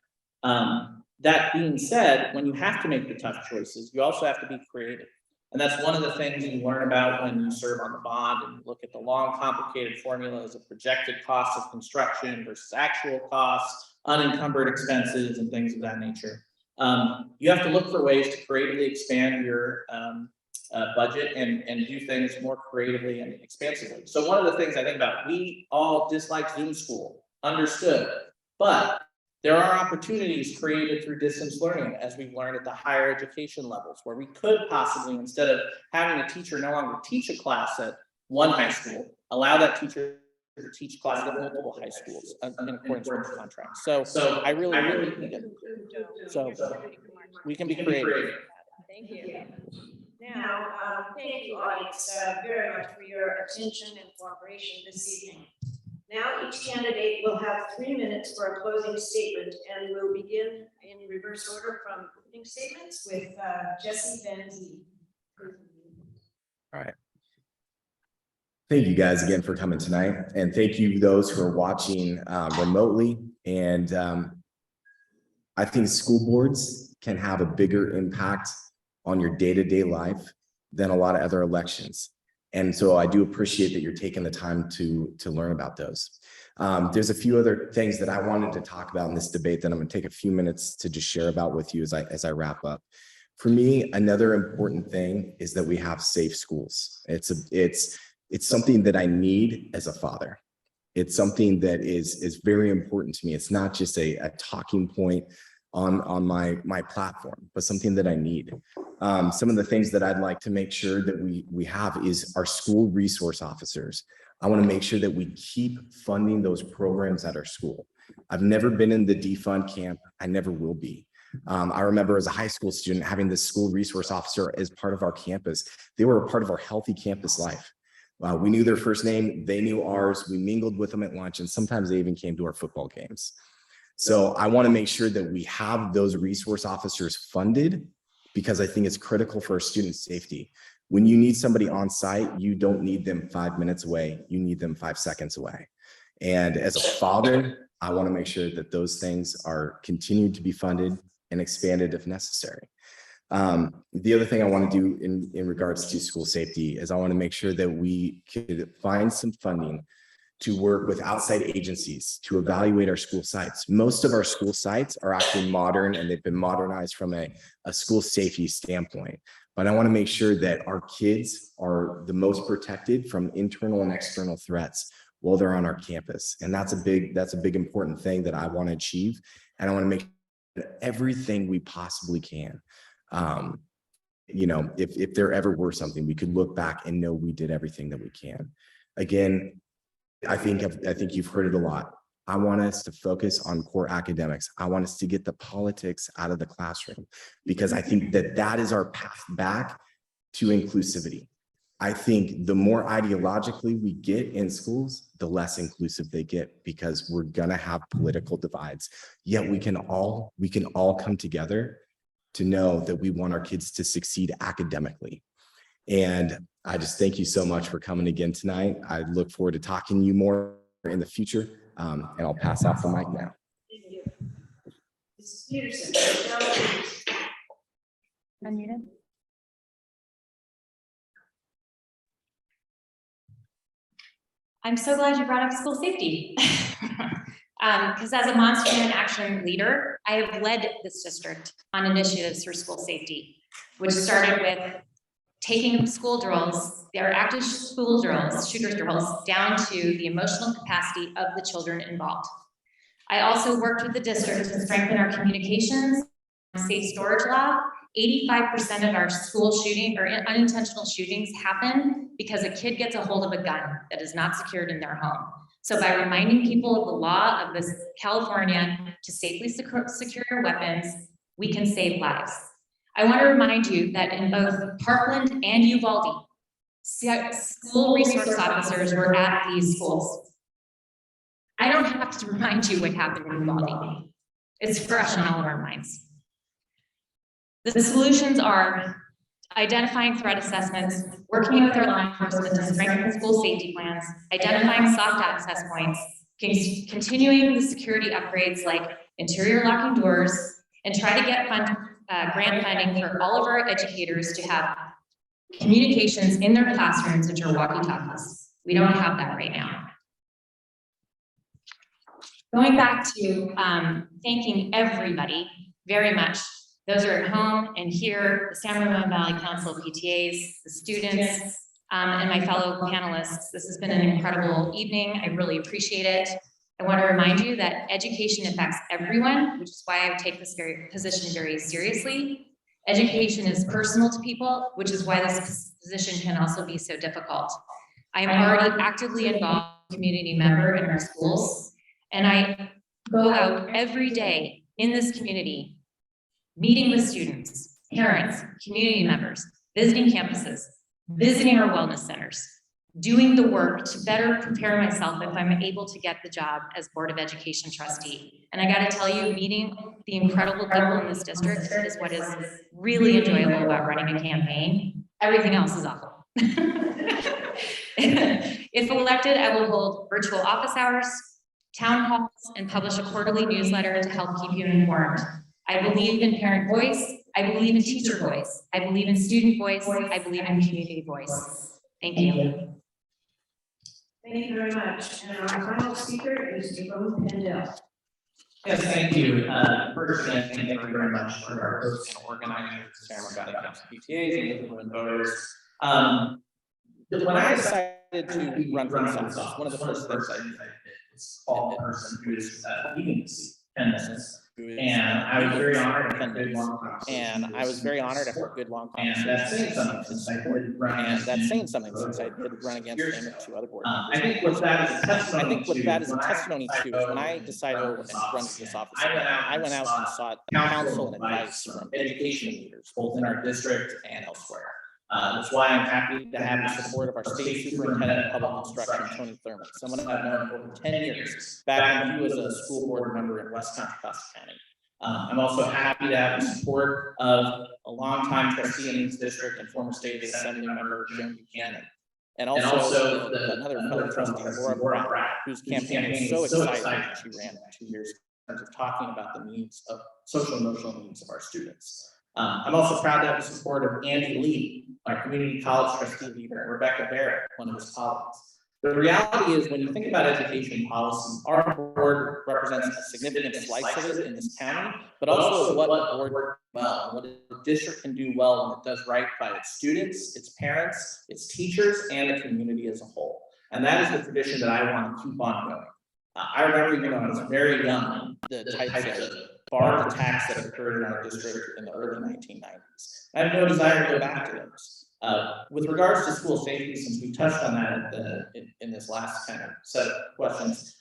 That being said, when you have to make the tough choices, you also have to be creative. And that's one of the things you learn about when you serve on the bond and look at the long, complicated formulas of projected costs of construction versus actual costs, unencumbered expenses, and things of that nature. You have to look for ways to creatively expand your budget and do things more creatively and expansively. So one of the things I think about, we all dislike Zoom school, understood, but there are opportunities created through distance learning, as we've learned at the higher education levels, where we could possibly, instead of having a teacher no longer teach a class at one high school, allow that teacher to teach classes at multiple high schools in accordance with the contract. So I really think it. So we can be creative. Thank you. Now, thank you, audience, very much for your attention and cooperation this evening. Now, each candidate will have 3 minutes for a closing statement, and we'll begin in reverse order from opening statements with Jesse Van Zee. All right. Thank you guys again for coming tonight, and thank you those who are watching remotely. And I think school boards can have a bigger impact on your day-to-day life than a lot of other elections. And so I do appreciate that you're taking the time to learn about those. There's a few other things that I wanted to talk about in this debate that I'm going to take a few minutes to just share about with you as I wrap up. For me, another important thing is that we have safe schools. It's something that I need as a father. It's something that is very important to me. It's not just a talking point on my platform, but something that I need. Some of the things that I'd like to make sure that we have is our school resource officers. I want to make sure that we keep funding those programs at our school. I've never been in the defund camp. I never will be. I remember as a high school student having this school resource officer as part of our campus. They were a part of our healthy campus life. We knew their first name, they knew ours. We mingled with them at lunch, and sometimes they even came to our football games. So I want to make sure that we have those resource officers funded, because I think it's critical for our student safety. When you need somebody on site, you don't need them 5 minutes away. You need them 5 seconds away. And as a father, I want to make sure that those things are continued to be funded and expanded if necessary. The other thing I want to do in regards to school safety is I want to make sure that we could find some funding to work with outside agencies to evaluate our school sites. Most of our school sites are actually modern, and they've been modernized from a school safety standpoint. But I want to make sure that our kids are the most protected from internal and external threats while they're on our campus. And that's a big important thing that I want to achieve. And I want to make everything we possibly can. If there ever were something, we could look back and know we did everything that we can. Again, I think you've heard it a lot. I want us to focus on core academics. I want us to get the politics out of the classroom, because I think that is our path back to inclusivity. I think the more ideologically we get in schools, the less inclusive they get, because we're gonna have political divides. Yet we can all come together to know that we want our kids to succeed academically. And I just thank you so much for coming again tonight. I look forward to talking to you more in the future. And I'll pass off the mic now. Thank you. Mrs. Peterson, Michelle, please. Unmuted. I'm so glad you brought up school safety. Because as a Monster Human Action leader, I have led this district on initiatives for school safety, which started with taking school drills, their active school drills, shooter drills, down to the emotional capacity of the children involved. I also worked with the district to strengthen our communications, safe storage law. 85% of our school shooting or unintentional shootings happen because a kid gets a hold of a gun that is not secured in their home. So by reminding people of the law of this California to safely secure your weapons, we can save lives. I want to remind you that in both Parkland and Uvalde, school resource officers were at these schools. I don't have to remind you what happened in Uvalde. It's fresh on all of our minds. The solutions are identifying threat assessments, working with our law enforcement to strengthen school safety plans, identifying soft access points, continuing the security upgrades like interior locking doors, and try to get grant funding for all of our educators to have communications in their classrooms, which are walkie-talkies. We don't have that right now. Going back to thanking everybody very much. Those are at home and here, the San Ramon Valley Council PTAs, the students, and my fellow panelists. This has been an incredible evening. I really appreciate it. I want to remind you that education affects everyone, which is why I take this position very seriously. Education is personal to people, which is why this position can also be so difficult. I am already actively involved as a community member in our schools, and I go out every day in this community, meeting with students, parents, community members, visiting campuses, visiting our wellness centers, doing the work to better prepare myself if I'm able to get the job as Board of Education trustee. And I gotta tell you, meeting the incredible people in this district is what is really enjoyable about running a campaign. Everything else is awful. If elected, I will hold virtual office hours, town halls, and publish a quarterly newsletter to help keep you informed. I believe in parent voice, I believe in teacher voice, I believe in student voice, I believe in community voice. Thank you. Thank you very much. And our final speaker is Jerome Pendel. Yes, thank you. First, again, thank you very much for our hosts and organizers, San Ramon Valley Council PTAs, and women voters. When I decided to run for this office, one of the first things I did was call the person who is leading the seat, Ken Business. And I was very honored after a good long conversation. And I was very honored after a good long And conversation. that's saying something since I did run. And that's saying something since I did run against him and 2 other board I members. think what that is a testimony I think what that is a when I testimony to is when I decided to run for this office, I went out and sought counsel and advice from education leaders, both in our district and elsewhere. That's why I'm happy To have the support of our state superintendent of public instruction, Tony Thurman, someone I've known for over 10 years, back when he was a school board member in West Contra Costa County. I'm also happy to have the support of a longtime trustee in this district and former state assembly member, Jim Buchanan. And And also another fellow trustee, Laura Pratt, whose campaign was so exciting when she ran 2 years in terms of talking about the needs of social and emotional needs of our students. I'm also proud to have the support of Andy Lee, our community college trustee leader, and Rebecca Barrett, one of his colleagues. The reality is, when you think about education policy, our board represents a significant slice of it in this county, but also what the board well, what the district can do well when it does right by its students, its parents, its teachers, and the community as a whole. And that is the tradition that I want to keep on going. I remember, even when I was very young, the types of barbed attacks that occurred in our district in the early 1990s. I have no desire to go back to those. With regards to school safety, since we touched on that in this last kind of set of questions,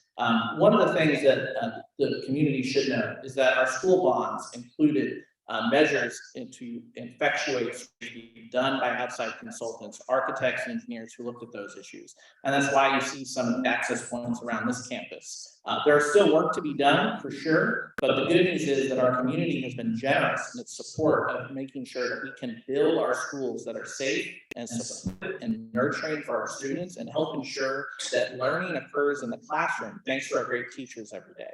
one of the things that the community should know is that our school bonds included measures to effectuate safety done by outside consultants, architects and engineers who looked at those issues. And that's why you see some access points around this campus. There are still work to be done for sure, but the good news is that our community has been generous in its support of making sure that we can build our schools that are safe and supportive and nurturing for our students and help ensure that learning occurs in the classroom thanks to our great teachers every day.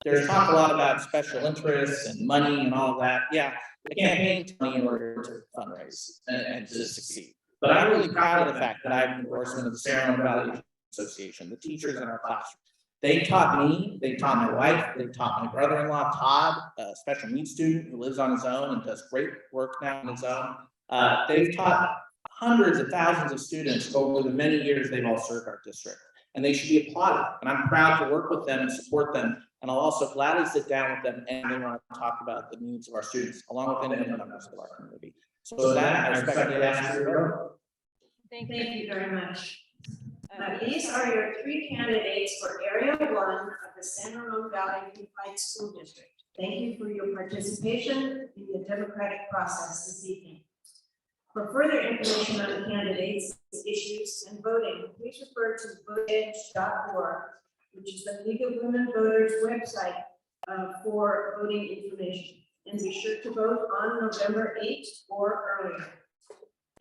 There's talk a lot about special interests and money and all of that. Yeah, the campaign to money in order to fundraise and to succeed. But I'm really proud of the fact that I have endorsement of the San Ramon Valley Association, the teachers in our classroom. They taught me, they taught my wife, they taught my brother-in-law, Todd, a special needs student who lives on his own and does great work now on his own. They've taught hundreds of thousands of students over the many years they've all served our district. And they should be applauded. And I'm proud to work with them and support them. And I'll also gladly sit down with them and they want to talk about the needs of our students, along with any other members of our community. So with that, I respectfully ask for your vote. Thank you very much. These are your 3 candidates for Area 1 of the San Ramon Valley Unified School District. Thank you for your participation in the democratic process this evening. For further information on the candidates, issues, and voting, please refer to voteedge.org, which is the League of Women Voters website for voting information. And be sure to vote on November 8th or earlier.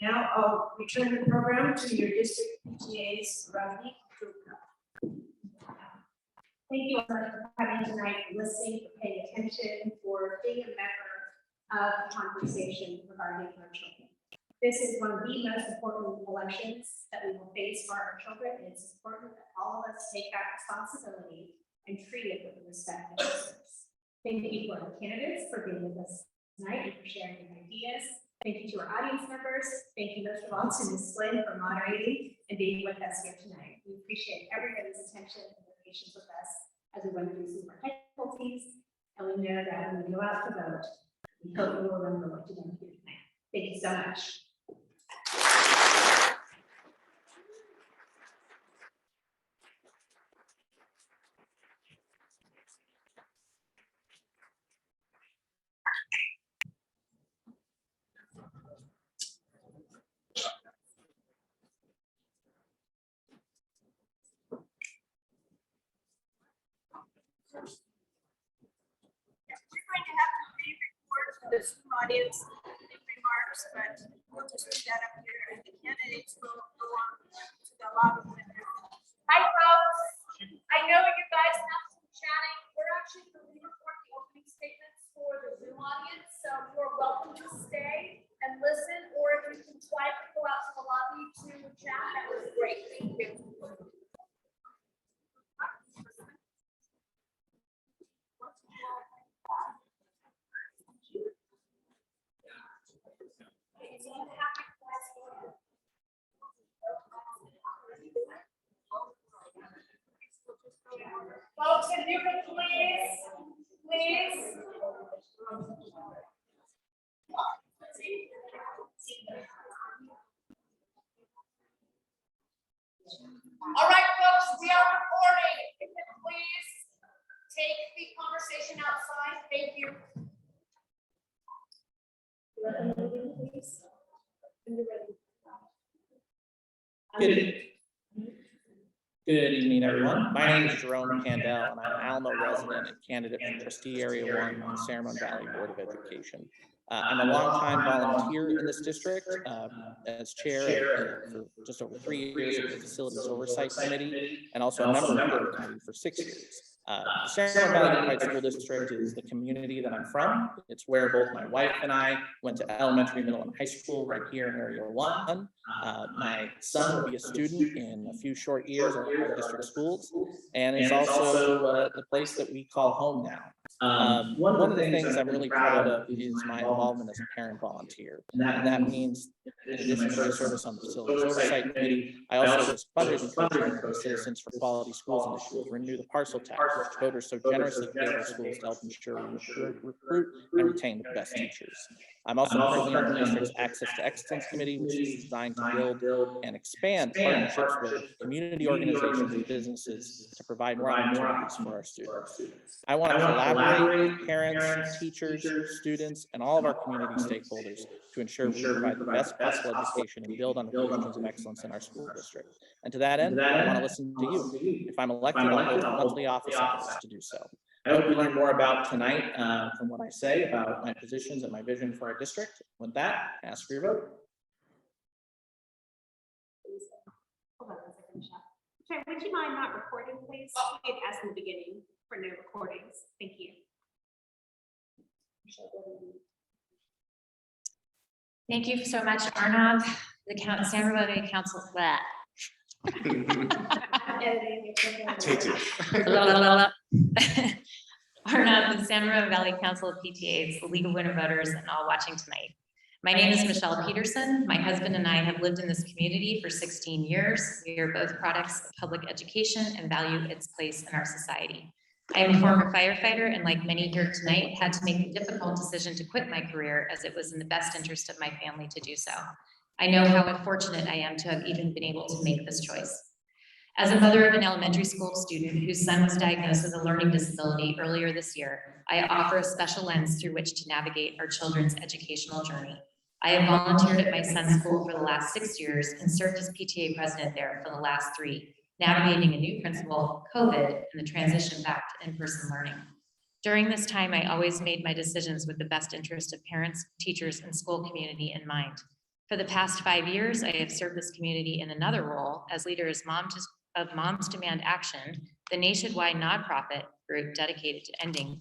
Now I'll return the program to your district PTA's Ravi. Thank you so much for coming tonight, for listening, for paying attention, for being a member of the conversation regarding our children. This is one of the most important elections that we will face for our children. It's important that all of us take that responsibility and treat it with the respect that it deserves. Thank you to our candidates for being with us tonight and for sharing your ideas. Thank you to our audience members. Thank you most of all to Ms. Flynn for moderating and being with us here tonight. We appreciate everybody's attention and their patience with us as we went through some of our difficulties. And we know that when we go out to vote, we hope you will remember what you did here tonight. Thank you so much. the Zoom audience in remarks, but we'll just do that up here and the candidates will go on to the lobby. Hi, folks. I know you guys have some chatting. We're actually going to record the opening statements for the Zoom audience, so you're welcome to stay and listen, or if you can quietly go out to the lobby to chat, that was great. Thank you. Folks, if you could please. All right, folks, we are recording. If you could please take the conversation outside. Thank you. Good evening, everyone. My name is Jerome Candell, and I'm an Alamo resident and candidate for Trustee Area 1 on the San Ramon Valley Board of Education. I'm a longtime volunteer in this district as chair for just over 3 years of the Facilities Oversight Committee, and also a member of the committee for 6 years. The San Ramon Valley Unified School District is the community that I'm from. It's where both my wife and I went to elementary, middle, and high school right here in Area 1. My son will be a student in a few short years at our district schools, and it's also the place that we call home now. One of the things I'm really proud of is my involvement as a parent volunteer. And that means, in addition to my service on the Facilities Oversight Committee, I also was fundraising co-chair for the Citizens for Quality Schools initiative, renew the parcel tax, which voters so generously gave our schools to help ensure we recruit and retain the best teachers. I'm also currently on the district's Access to Excellence Committee, which is designed to build and expand partnerships with community organizations and businesses to provide more opportunities for our students. I want to collaborate with parents, teachers, students, and all of our community stakeholders to ensure we provide the best possible education and build on the traditions of excellence in our school district. And to that end, I want to listen to you. If I'm elected, I'll hold monthly office hours to do so. I hope you learn more about tonight from what I say about my positions and my vision for our district. With that, ask for your vote. Hold on a second, Michelle. Chair, would you mind not recording, please? We had asked in the beginning for no recordings. Thank you. Thank you so much, Arnav. The San Ramon Valley Council. Take two. Arnav, the San Ramon Valley Council of PTAs, the League of Women Voters, and all watching tonight. My name is Michelle Peterson. My husband and I have lived in this community for 16 years. We are both products of public education and value its place in our society. I am a former firefighter, and like many here tonight, had to make the difficult decision to quit my career as it was in the best interest of my family to do so. I know how fortunate I am to have even been able to make this choice. As a mother of an elementary school student whose son was diagnosed with a learning disability earlier this year, I offer a special lens through which to navigate our children's educational journey. I have volunteered at my son's school for the last 6 years and served as PTA president there for the last 3, navigating a new principal, COVID, and the transition back to in-person learning. During this time, I always made my decisions with the best interest of parents, teachers, and school community in mind. For the past 5 years, I have served this community in another role as leader of Moms Demand Action, the nationwide nonprofit group dedicated to ending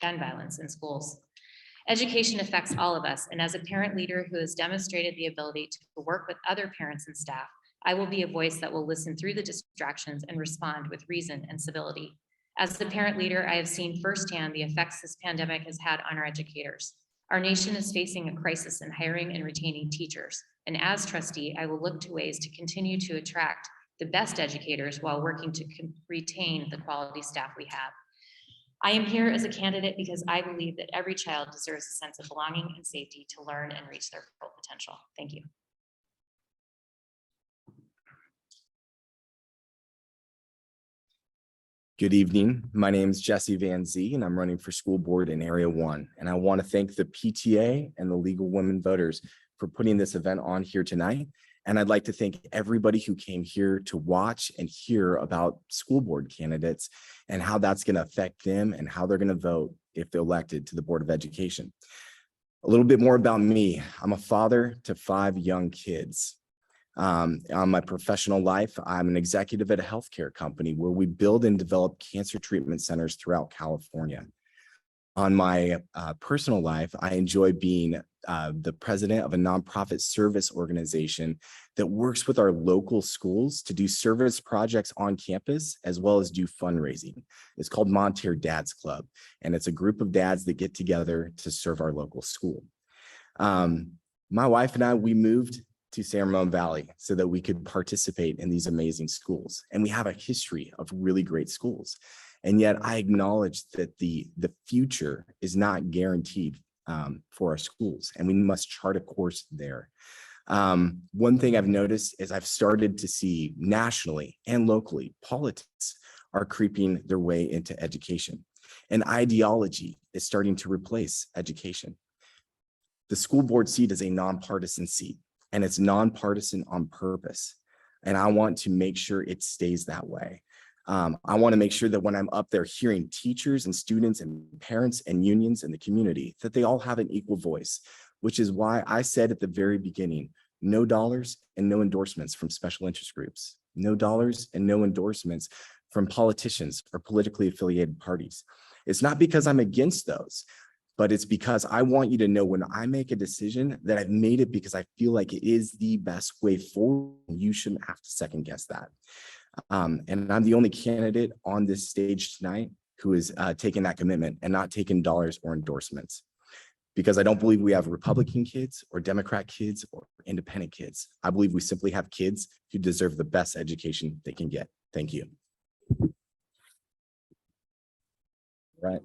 gun violence in schools. Education affects all of us, and as a parent leader who has demonstrated the ability to work with other parents and staff, I will be a voice that will listen through the distractions and respond with reason and civility. As the parent leader, I have seen firsthand the effects this pandemic has had on our educators. Our nation is facing a crisis in hiring and retaining teachers, and as trustee, I will look to ways to continue to attract the best educators while working to retain the quality staff we have. I am here as a candidate because I believe that every child deserves a sense of belonging and safety to learn and reach their full potential. Thank you. Good evening. My name is Jesse Van Zee, and I'm running for school board in Area 1. And I want to thank the PTA and the League of Women Voters for putting this event on here tonight. And I'd like to thank everybody who came here to watch and hear about school board candidates and how that's going to affect them and how they're going to vote if they're elected to the Board of Education. A little bit more about me. I'm a father to 5 young kids. On my professional life, I'm an executive at a healthcare company where we build and develop cancer treatment centers throughout California. On my personal life, I enjoy being the president of a nonprofit service organization that works with our local schools to do service projects on campus, as well as do fundraising. It's called Monterey Dads Club, and it's a group of dads that get together to serve our local school. My wife and I, we moved to San Ramon Valley so that we could participate in these amazing schools. And we have a history of really great schools. And yet I acknowledge that the future is not guaranteed for our schools, and we must chart a course there. One thing I've noticed is I've started to see nationally and locally, politics are creeping their way into education, and ideology is starting to replace education. The school board seat is a nonpartisan seat, and it's nonpartisan on purpose. And I want to make sure it stays that way. I want to make sure that when I'm up there hearing teachers and students and parents and unions in the community, that they all have an equal voice, which is why I said at the very beginning, no dollars and no endorsements from special interest groups, no dollars and no endorsements from politicians or politically affiliated parties. It's not because I'm against those, but it's because I want you to know when I make a decision that I've made it because I feel like it is the best way forward. You shouldn't have to second guess that. And I'm the only candidate on this stage tonight who is taking that commitment and not taking dollars or endorsements, because I don't believe we have Republican kids or Democrat kids or independent kids. I believe we simply have kids who deserve the best education they can get. Thank you. Right.